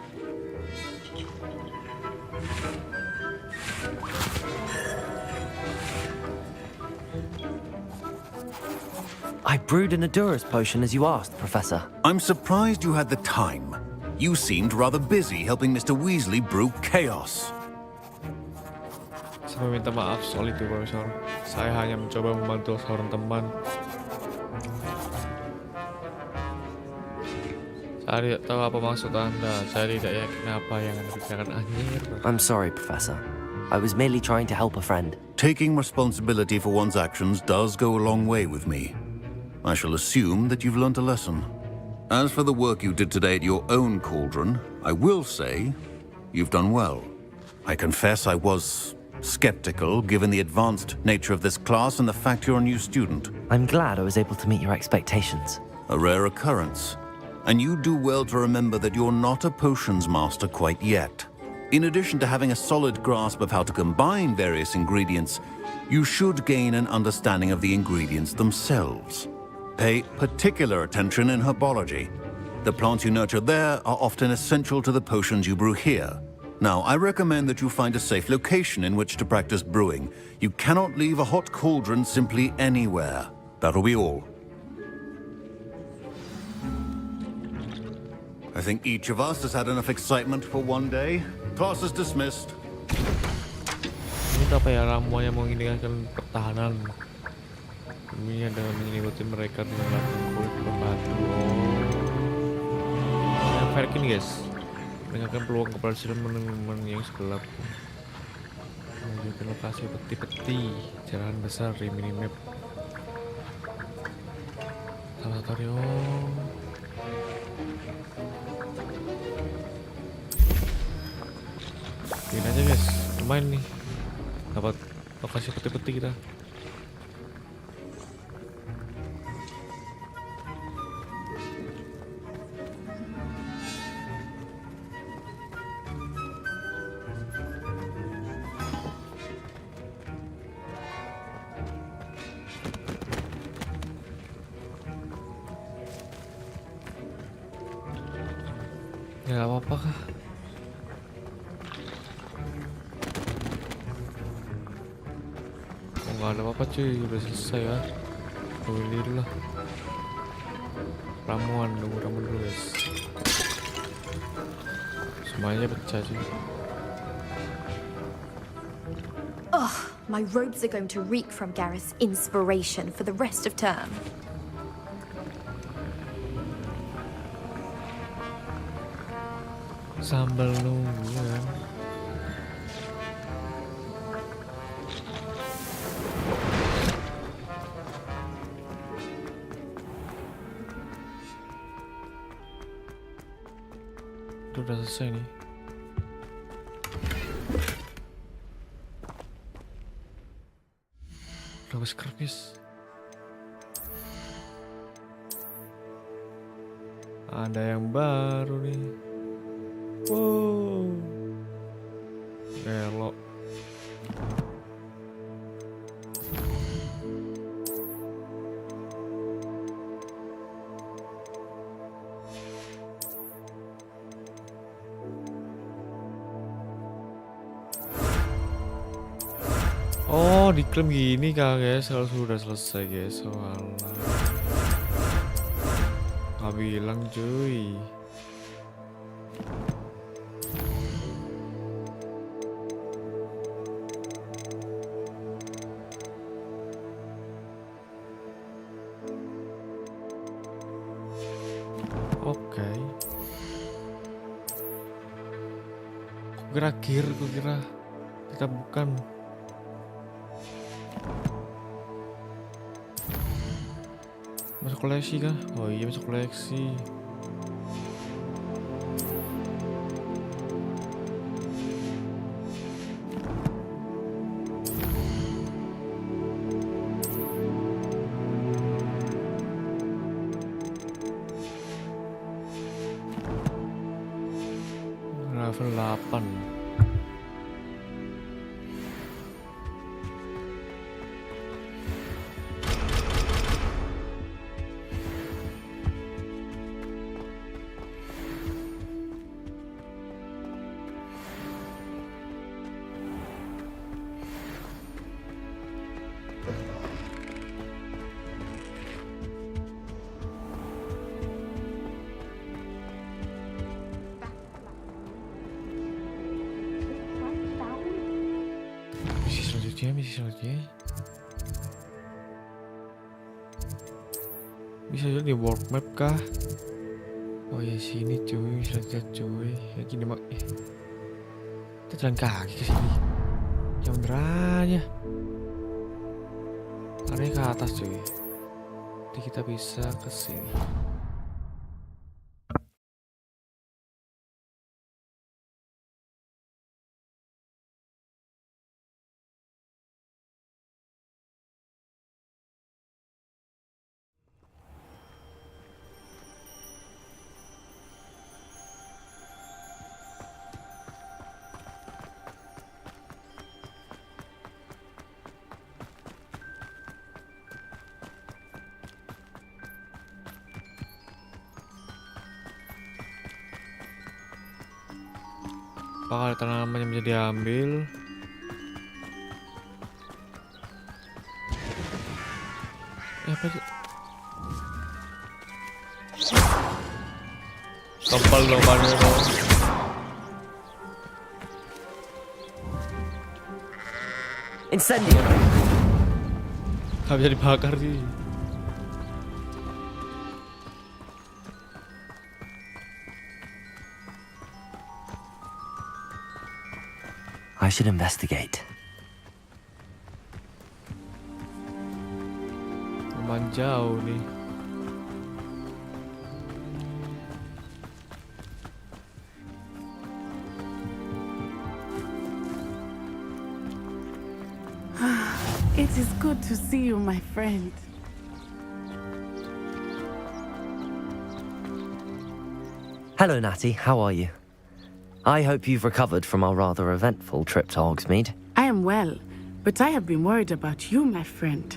[SPEAKER 2] I brewed an Endurus potion as you asked, Professor.
[SPEAKER 22] I'm surprised you had the time. You seemed rather busy helping Mr. Weasley brew chaos.
[SPEAKER 1] Saya minta maaf soal itu, Profesor. Saya hanya mencoba membantu seorang teman. Saya tidak tahu apa maksud Anda. Saya tidak yakin apa yang Anda bicarakan, anjir.
[SPEAKER 2] I'm sorry, Professor. I was merely trying to help a friend.
[SPEAKER 22] Taking responsibility for one's actions does go a long way with me. I shall assume that you've learnt a lesson. As for the work you did today at your own cauldron, I will say you've done well. I confess I was skeptical, given the advanced nature of this class and the fact you're a new student.
[SPEAKER 2] I'm glad I was able to meet your expectations.
[SPEAKER 22] A rare occurrence. And you do well to remember that you're not a potions master quite yet. In addition to having a solid grasp of how to combine various ingredients, you should gain an understanding of the ingredients themselves. Pay particular attention in herbology. The plants you nurture there are often essential to the potions you brew here. Now, I recommend that you find a safe location in which to practice brewing. You cannot leave a hot cauldron simply anywhere. That'll be all. I think each of us has had enough excitement for one day. Class is dismissed.
[SPEAKER 1] Ini apa ya, ramuan yang menginginkan pertahanan. Ini dengan mengikuti mereka dengan melakukan kulit berbatu. Yang Verkin guys, meningkatkan peluang keberhasilan menemukan yang segelap. Menunjukkan lokasi peti-peti jarahan besar di minimap. Sanatorium. Bikin aja guys, lumayan nih dapat lokasi peti-peti kita. Ya gak apa-apa kah? Nggak ada apa-apa cuy, udah selesai ya. Beli dulu lah. Ramuan dulu guys. Semuanya pecah cuy.
[SPEAKER 5] Ugh, my robes are going to reek from Gareth's inspiration for the rest of term.
[SPEAKER 1] Sambal nunggu kan. Itu udah selesai nih. Udah habis kerpis. Ada yang baru nih. Wow. Elok. Oh, diklaim gini kah guys, kalau sudah selesai guys. Walah. Gak bilang cuy. Oke. Kukira kita bukan. Masuk koleksi kah? Oh iya, masuk koleksi. Level 8. Misi selanjutnya bisa jadi di world map kah? Oh ya sini cuy, selanjutnya cuy. Ya gini mak, kita jalan kaki ke sini. Yang benerannya. Lari ke atas cuy. Jadi kita bisa ke sini. Apakah tanamannya bisa diambil? Apa sih? Kempal dong bannya dong.
[SPEAKER 3] Incendio.
[SPEAKER 1] Gak bisa dibakar sih.
[SPEAKER 2] I should investigate.
[SPEAKER 1] Lumayan jauh nih.
[SPEAKER 17] It is good to see you, my friend.
[SPEAKER 2] Hello, Natty. How are you? I hope you've recovered from our rather eventful trip to Hogsmeade.
[SPEAKER 17] I am well, but I have been worried about you, my friend.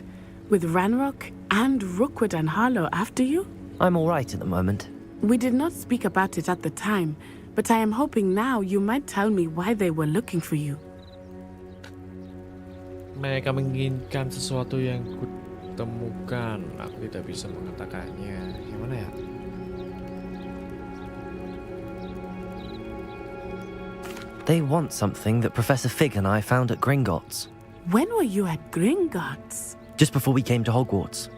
[SPEAKER 17] With Ranrock and Rookwood and Harlow after you?
[SPEAKER 2] I'm all right at the moment.
[SPEAKER 17] We did not speak about it at the time, but I am hoping now you might tell me why they were looking for you.
[SPEAKER 1] Mereka menginginkan sesuatu yang kutemukan. Aku tidak bisa mengatakannya. Gimana ya?
[SPEAKER 2] They want something that Professor Fig and I found at Gringotts.
[SPEAKER 17] When were you at Gringotts?
[SPEAKER 2] Just before we came to Hogwarts.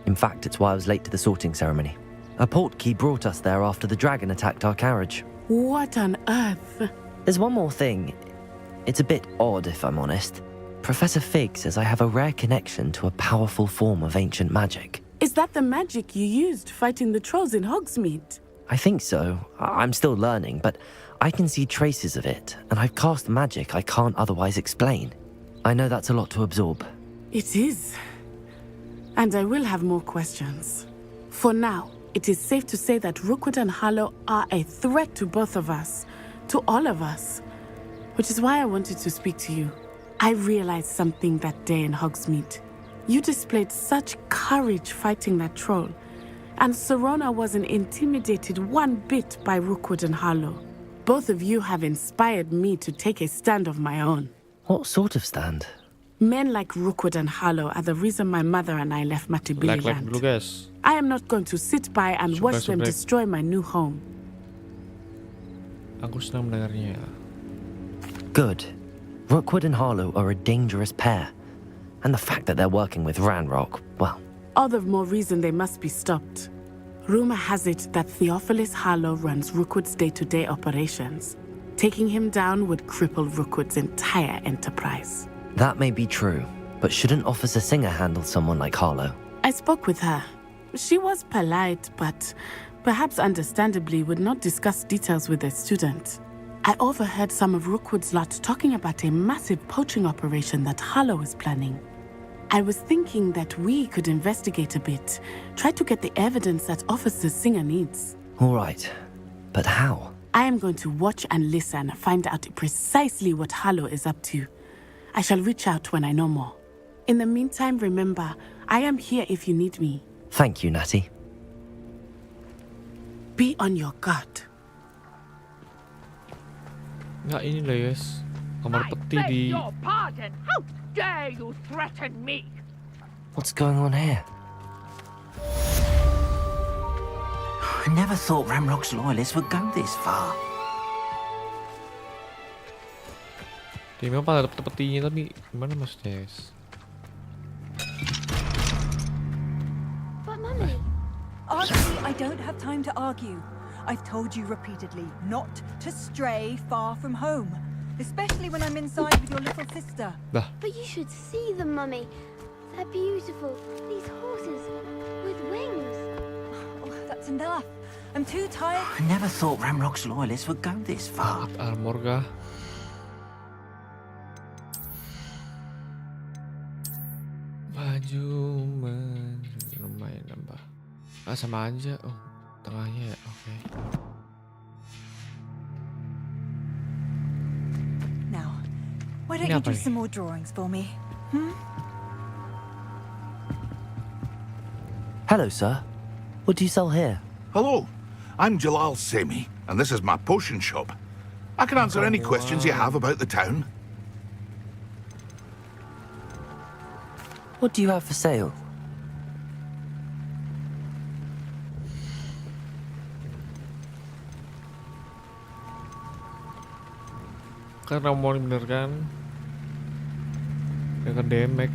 [SPEAKER 2] In fact, it's why I was late to the sorting ceremony. A portkey brought us there after the dragon attacked our carriage.
[SPEAKER 17] What on earth?
[SPEAKER 2] There's one more thing. It's a bit odd, if I'm honest. Professor Fig says I have a rare connection to a powerful form of ancient magic.
[SPEAKER 17] Is that the magic you used fighting the trolls in Hogsmeade?
[SPEAKER 2] I think so. I'm still learning, but I can see traces of it, and I've cast magic I can't otherwise explain. I know that's a lot to absorb.
[SPEAKER 17] It is. And I will have more questions. For now, it is safe to say that Rookwood and Harlow are a threat to both of us, to all of us, which is why I wanted to speak to you. I realized something that day in Hogsmeade. You displayed such courage fighting that troll, and Serona wasn't intimidated one bit by Rookwood and Harlow. Both of you have inspired me to take a stand of my own.
[SPEAKER 2] What sort of stand?
[SPEAKER 17] Men like Rookwood and Harlow are the reason my mother and I left Matibili land. I am not going to sit by and watch them destroy my new home.
[SPEAKER 1] Aku senang mendengarnya.
[SPEAKER 2] Good. Rookwood and Harlow are a dangerous pair. And the fact that they're working with Ranrock, well...
[SPEAKER 17] All the more reason they must be stopped. Rumor has it that Theophilus Harlow runs Rookwood's day-to-day operations. Taking him down would cripple Rookwood's entire enterprise.
[SPEAKER 2] That may be true, but shouldn't Officer Singer handle someone like Harlow?
[SPEAKER 17] I spoke with her. She was polite, but perhaps understandably would not discuss details with a student. I overheard some of Rookwood's lot talking about a massive poaching operation that Harlow is planning. I was thinking that we could investigate a bit, try to get the evidence that Officer Singer needs.
[SPEAKER 2] All right, but how?
[SPEAKER 17] I am going to watch and listen, find out precisely what Harlow is up to. I shall reach out when I know more. In the meantime, remember, I am here if you need me.
[SPEAKER 2] Thank you, Natty.
[SPEAKER 17] Be on your guard.
[SPEAKER 1] Nggak ini lah guys. Kamar peti di...
[SPEAKER 9] Your pardon. How dare you threaten me?
[SPEAKER 2] What's going on here?
[SPEAKER 6] I never thought Ranrock's loyalists would go this far.
[SPEAKER 1] Dia memang pada petinya tapi gimana maksudnya guys?
[SPEAKER 11] But Mummy... Honestly, I don't have time to argue. I've told you repeatedly not to stray far from home. especially when I'm inside with your little sister.
[SPEAKER 1] Dah.
[SPEAKER 8] But you should see them, Mummy. They're beautiful. These horses with wings.
[SPEAKER 11] Oh, that's enough. I'm too tired.
[SPEAKER 6] I never thought Ramrock's loyalists would go this far.
[SPEAKER 1] Armor kah? Baju lumayan nambah. Ah, sama aja. Oh, tengahnya ya. Oke.
[SPEAKER 11] Now, why don't
[SPEAKER 1] Ini
[SPEAKER 11] you
[SPEAKER 1] apa
[SPEAKER 11] do
[SPEAKER 1] nih?
[SPEAKER 11] some more drawings for me?
[SPEAKER 2] Hello, sir. What do you sell here?
[SPEAKER 13] Hello, I'm Jalal Semi, and this is my potion shop. I can answer any questions you have about the town.
[SPEAKER 2] What do you have for sale?
[SPEAKER 1] Karena mau bener kan? Ya kan damage.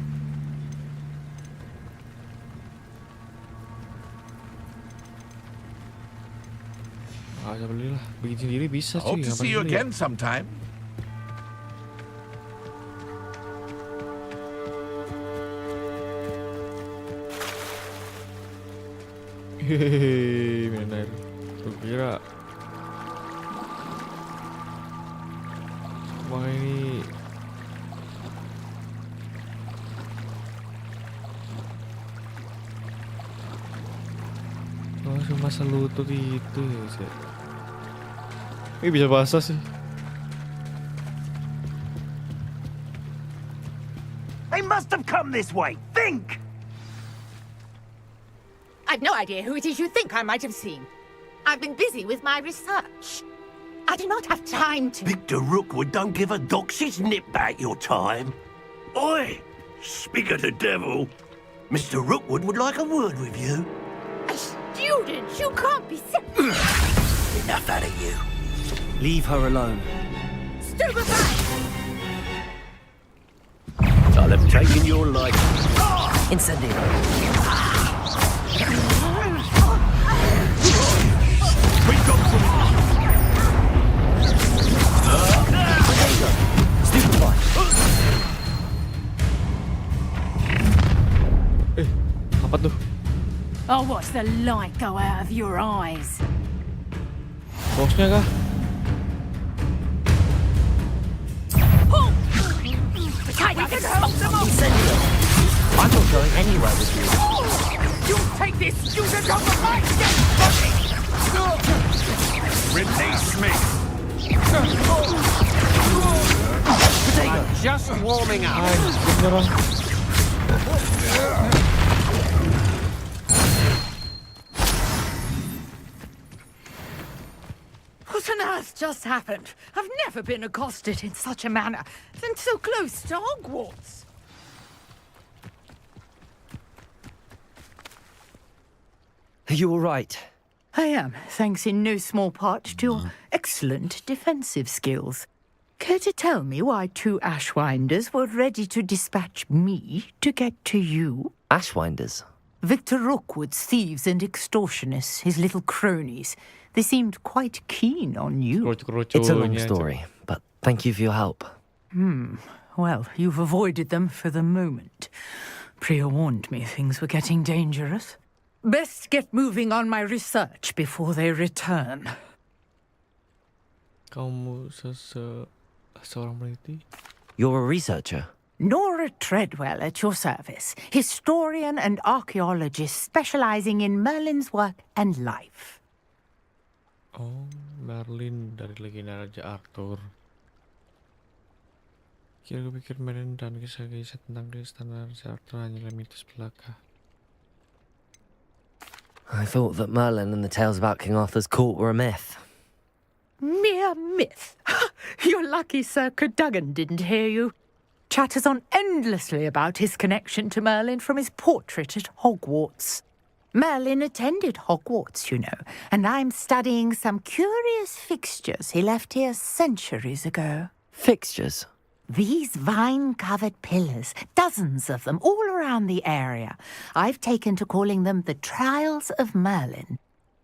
[SPEAKER 1] Ah, ya belilah. Bikin sendiri bisa cuy.
[SPEAKER 13] Hope to
[SPEAKER 1] ngapain
[SPEAKER 13] see you
[SPEAKER 1] beli ya?
[SPEAKER 13] again sometime.
[SPEAKER 1] Hehehe, minum air. Tuh kira wah ini oh cuma selutut itu ya sih. Ini bisa basah sih.
[SPEAKER 6] They must have come this way. Think!
[SPEAKER 15] I've no idea who it is you think I might have seen. I've been busy with my research. I do not have time to...
[SPEAKER 6] Victor Rookwood don't give a doxy's nip back your time. Oi! Speak of the devil. Mr. Rookwood would like a word with you.
[SPEAKER 15] A student? You can't be serious.
[SPEAKER 6] Enough out of you.
[SPEAKER 2] Leave her alone.
[SPEAKER 15] Stupefy!
[SPEAKER 6] I'll have taken your life.
[SPEAKER 2] Incendio.
[SPEAKER 6] We've got
[SPEAKER 2] Stupefy.
[SPEAKER 1] Apa tuh?
[SPEAKER 15] I'll watch the light go out of your eyes.
[SPEAKER 1] Bosnya kah?
[SPEAKER 2] Incendio. I'm not going anywhere with you.
[SPEAKER 9] You take this student off of my dead body!
[SPEAKER 13] Release me!
[SPEAKER 2] Potato.
[SPEAKER 9] Just warming up.
[SPEAKER 1] Ay, beneran.
[SPEAKER 15] What on earth just happened? I've never been accosted in such a manner, and so close to Hogwarts.
[SPEAKER 2] Are you all right?
[SPEAKER 16] I am, thanks in no small part to your excellent defensive skills. Care to tell me why two Ashwinders were ready to dispatch me to get to you?
[SPEAKER 2] Ashwinders?
[SPEAKER 16] Victor Rookwood's thieves and extortionists, his little cronies. They seemed quite keen on you.
[SPEAKER 2] It's a long story, but thank you for your help.
[SPEAKER 16] Well, you've avoided them for the moment. Priya warned me things were getting dangerous. Best get moving on my research before they return.
[SPEAKER 1] Kamu seorang peneliti?
[SPEAKER 2] You're a researcher?
[SPEAKER 16] Nora Treadwell at your service, historian and archaeologist specializing in Merlin's work and life.
[SPEAKER 1] Oh, Merlin dari legenda Raja Arthur. Kira gue pikir Merlin dan kisah-kisah tentang istana Raja Arthur hanyalah mitos belaka.
[SPEAKER 2] I thought that Merlin and the tales about King Arthur's court were a myth.
[SPEAKER 16] Mere myth. You're lucky Sir Cadogan didn't hear you. Chatters on endlessly about his connection to Merlin from his portrait at Hogwarts. Merlin attended Hogwarts, you know, and I'm studying some curious fixtures he left here centuries ago.
[SPEAKER 2] Fixtures?
[SPEAKER 16] These vine-covered pillars, dozens of them, all around the area. I've taken to calling them the Trials of Merlin.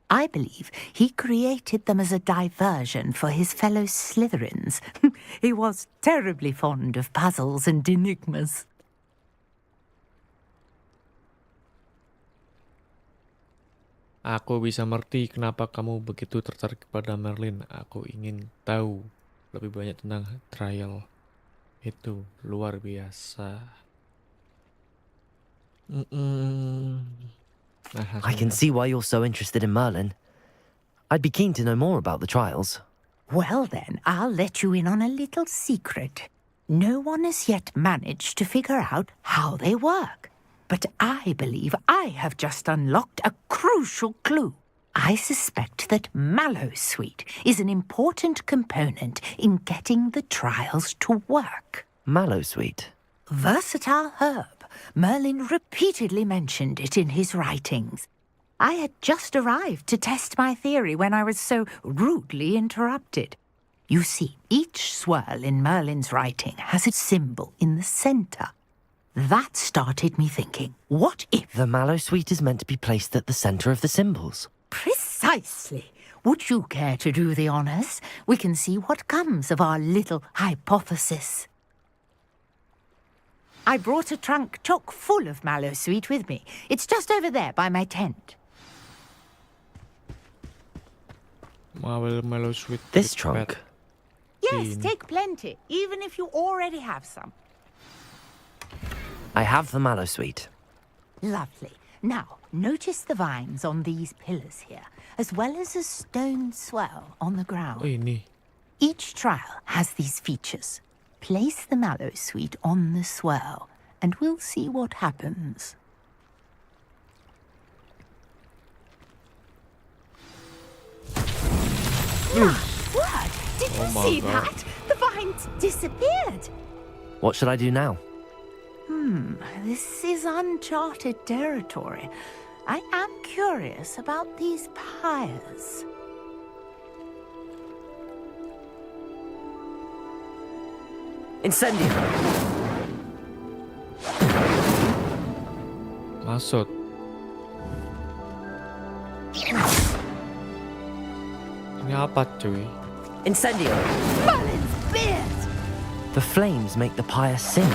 [SPEAKER 16] I believe he created them as a diversion for his fellow Slytherins. He was terribly fond of puzzles and enigmas.
[SPEAKER 1] Aku bisa mengerti kenapa kamu begitu tertarik pada Merlin. Aku ingin tahu lebih banyak tentang trial. Itu luar biasa.
[SPEAKER 2] I can see why you're so interested in Merlin. I'd be keen to know more about the trials.
[SPEAKER 16] Well then, I'll let you in on a little secret. No one has yet managed to figure out how they work. But I believe I have just unlocked a crucial clue. I suspect that Mallowsweet is an important component in getting the trials to work.
[SPEAKER 2] Mallowsweet?
[SPEAKER 16] Versatile herb. Merlin repeatedly mentioned it in his writings. I had just arrived to test my theory when I was so rudely interrupted. You see, each swirl in Merlin's writing has a symbol in the center. That started me thinking, what if...
[SPEAKER 2] The Mallowsweet is meant to be placed at the center of the symbols.
[SPEAKER 16] Precisely. Would you care to do the honors? We can see what comes of our little hypothesis. I brought a trunk chock full of Mallowsweet with me. It's just over there by my tent.
[SPEAKER 1] Mallowsweet.
[SPEAKER 2] This trunk?
[SPEAKER 16] Yes, take plenty, even if you already have some.
[SPEAKER 2] I have the Mallowsweet.
[SPEAKER 16] Lovely. Now, notice the vines on these pillars here, as well as a stone swell on the ground. Each trial has these features. Place the Mallowsweet on the swirl, and we'll see what happens. What? Did you see that? The vines disappeared.
[SPEAKER 2] What should I do now?
[SPEAKER 16] This is uncharted territory. I am curious about these pyres.
[SPEAKER 3] Incendio.
[SPEAKER 1] Masuk. Ini apa, cuy?
[SPEAKER 3] Incendio.
[SPEAKER 16] Merlin's beard!
[SPEAKER 2] The flames make the pyre sink.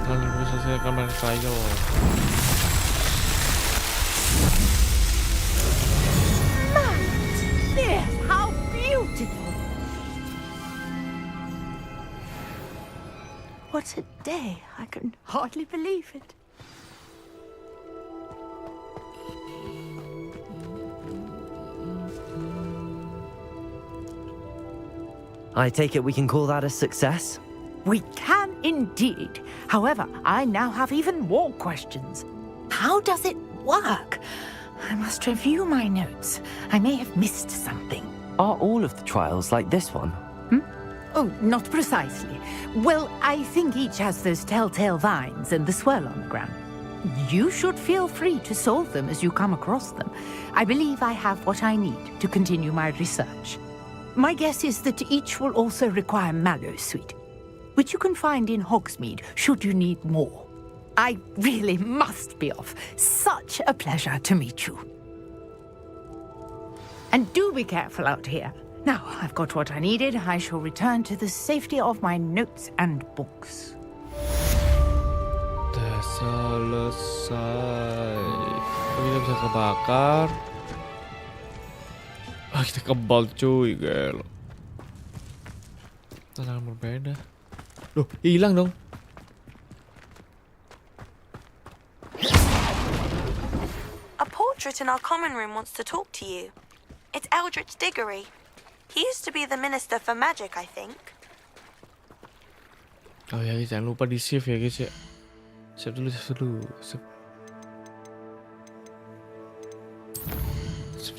[SPEAKER 1] Kalian bisa selesaikan mereka trial.
[SPEAKER 16] Merlin's beard! How beautiful! What a day! I can hardly believe it.
[SPEAKER 2] I take it we can call that a success?
[SPEAKER 16] We can indeed. However, I now have even more questions. How does it work? I must review my notes. I may have missed something.
[SPEAKER 2] Are all of the trials like this one?
[SPEAKER 16] Oh, not precisely. Well, I think each has those telltale vines and the swirl on the ground. You should feel free to solve them as you come across them. I believe I have what I need to continue my research. My guess is that each will also require Mallowsweet, which you can find in Hogsmeade should you need more. I really must be off. Such a pleasure to meet you. And do be careful out here. Now, I've got what I needed. I shall return to the safety of my notes and books.
[SPEAKER 1] Udah selesai. Kita bisa kebakar. Kita kebal cuy, gel. Tantangan berbeda. Loh, hilang dong.
[SPEAKER 12] A portrait in our common room wants to talk to you. It's Eldritch Diggory. He used to be the Minister for Magic, I think.
[SPEAKER 1] Oh ya guys, jangan lupa di save ya guys ya. Save dulu. Save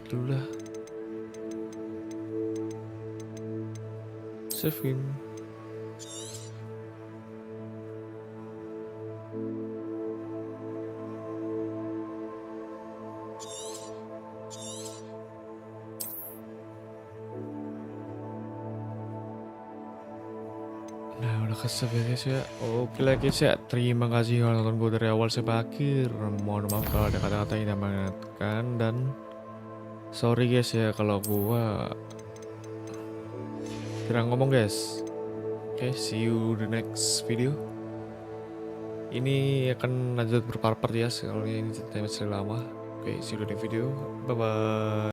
[SPEAKER 1] dulu lah. Save in. Nah, udah kesep ya guys ya. Oke lah guys ya. Terima kasih kalau nonton gue dari awal sampai akhir. Mohon maaf kalau ada kata-kata yang tidak mengenakan, dan sorry guys ya kalau gue kurang ngomong guys. Oke, see you the next video. Ini akan lanjut berpart-part ya, kalau ini ceritanya masih lama. Oke, see you di video. Bye bye.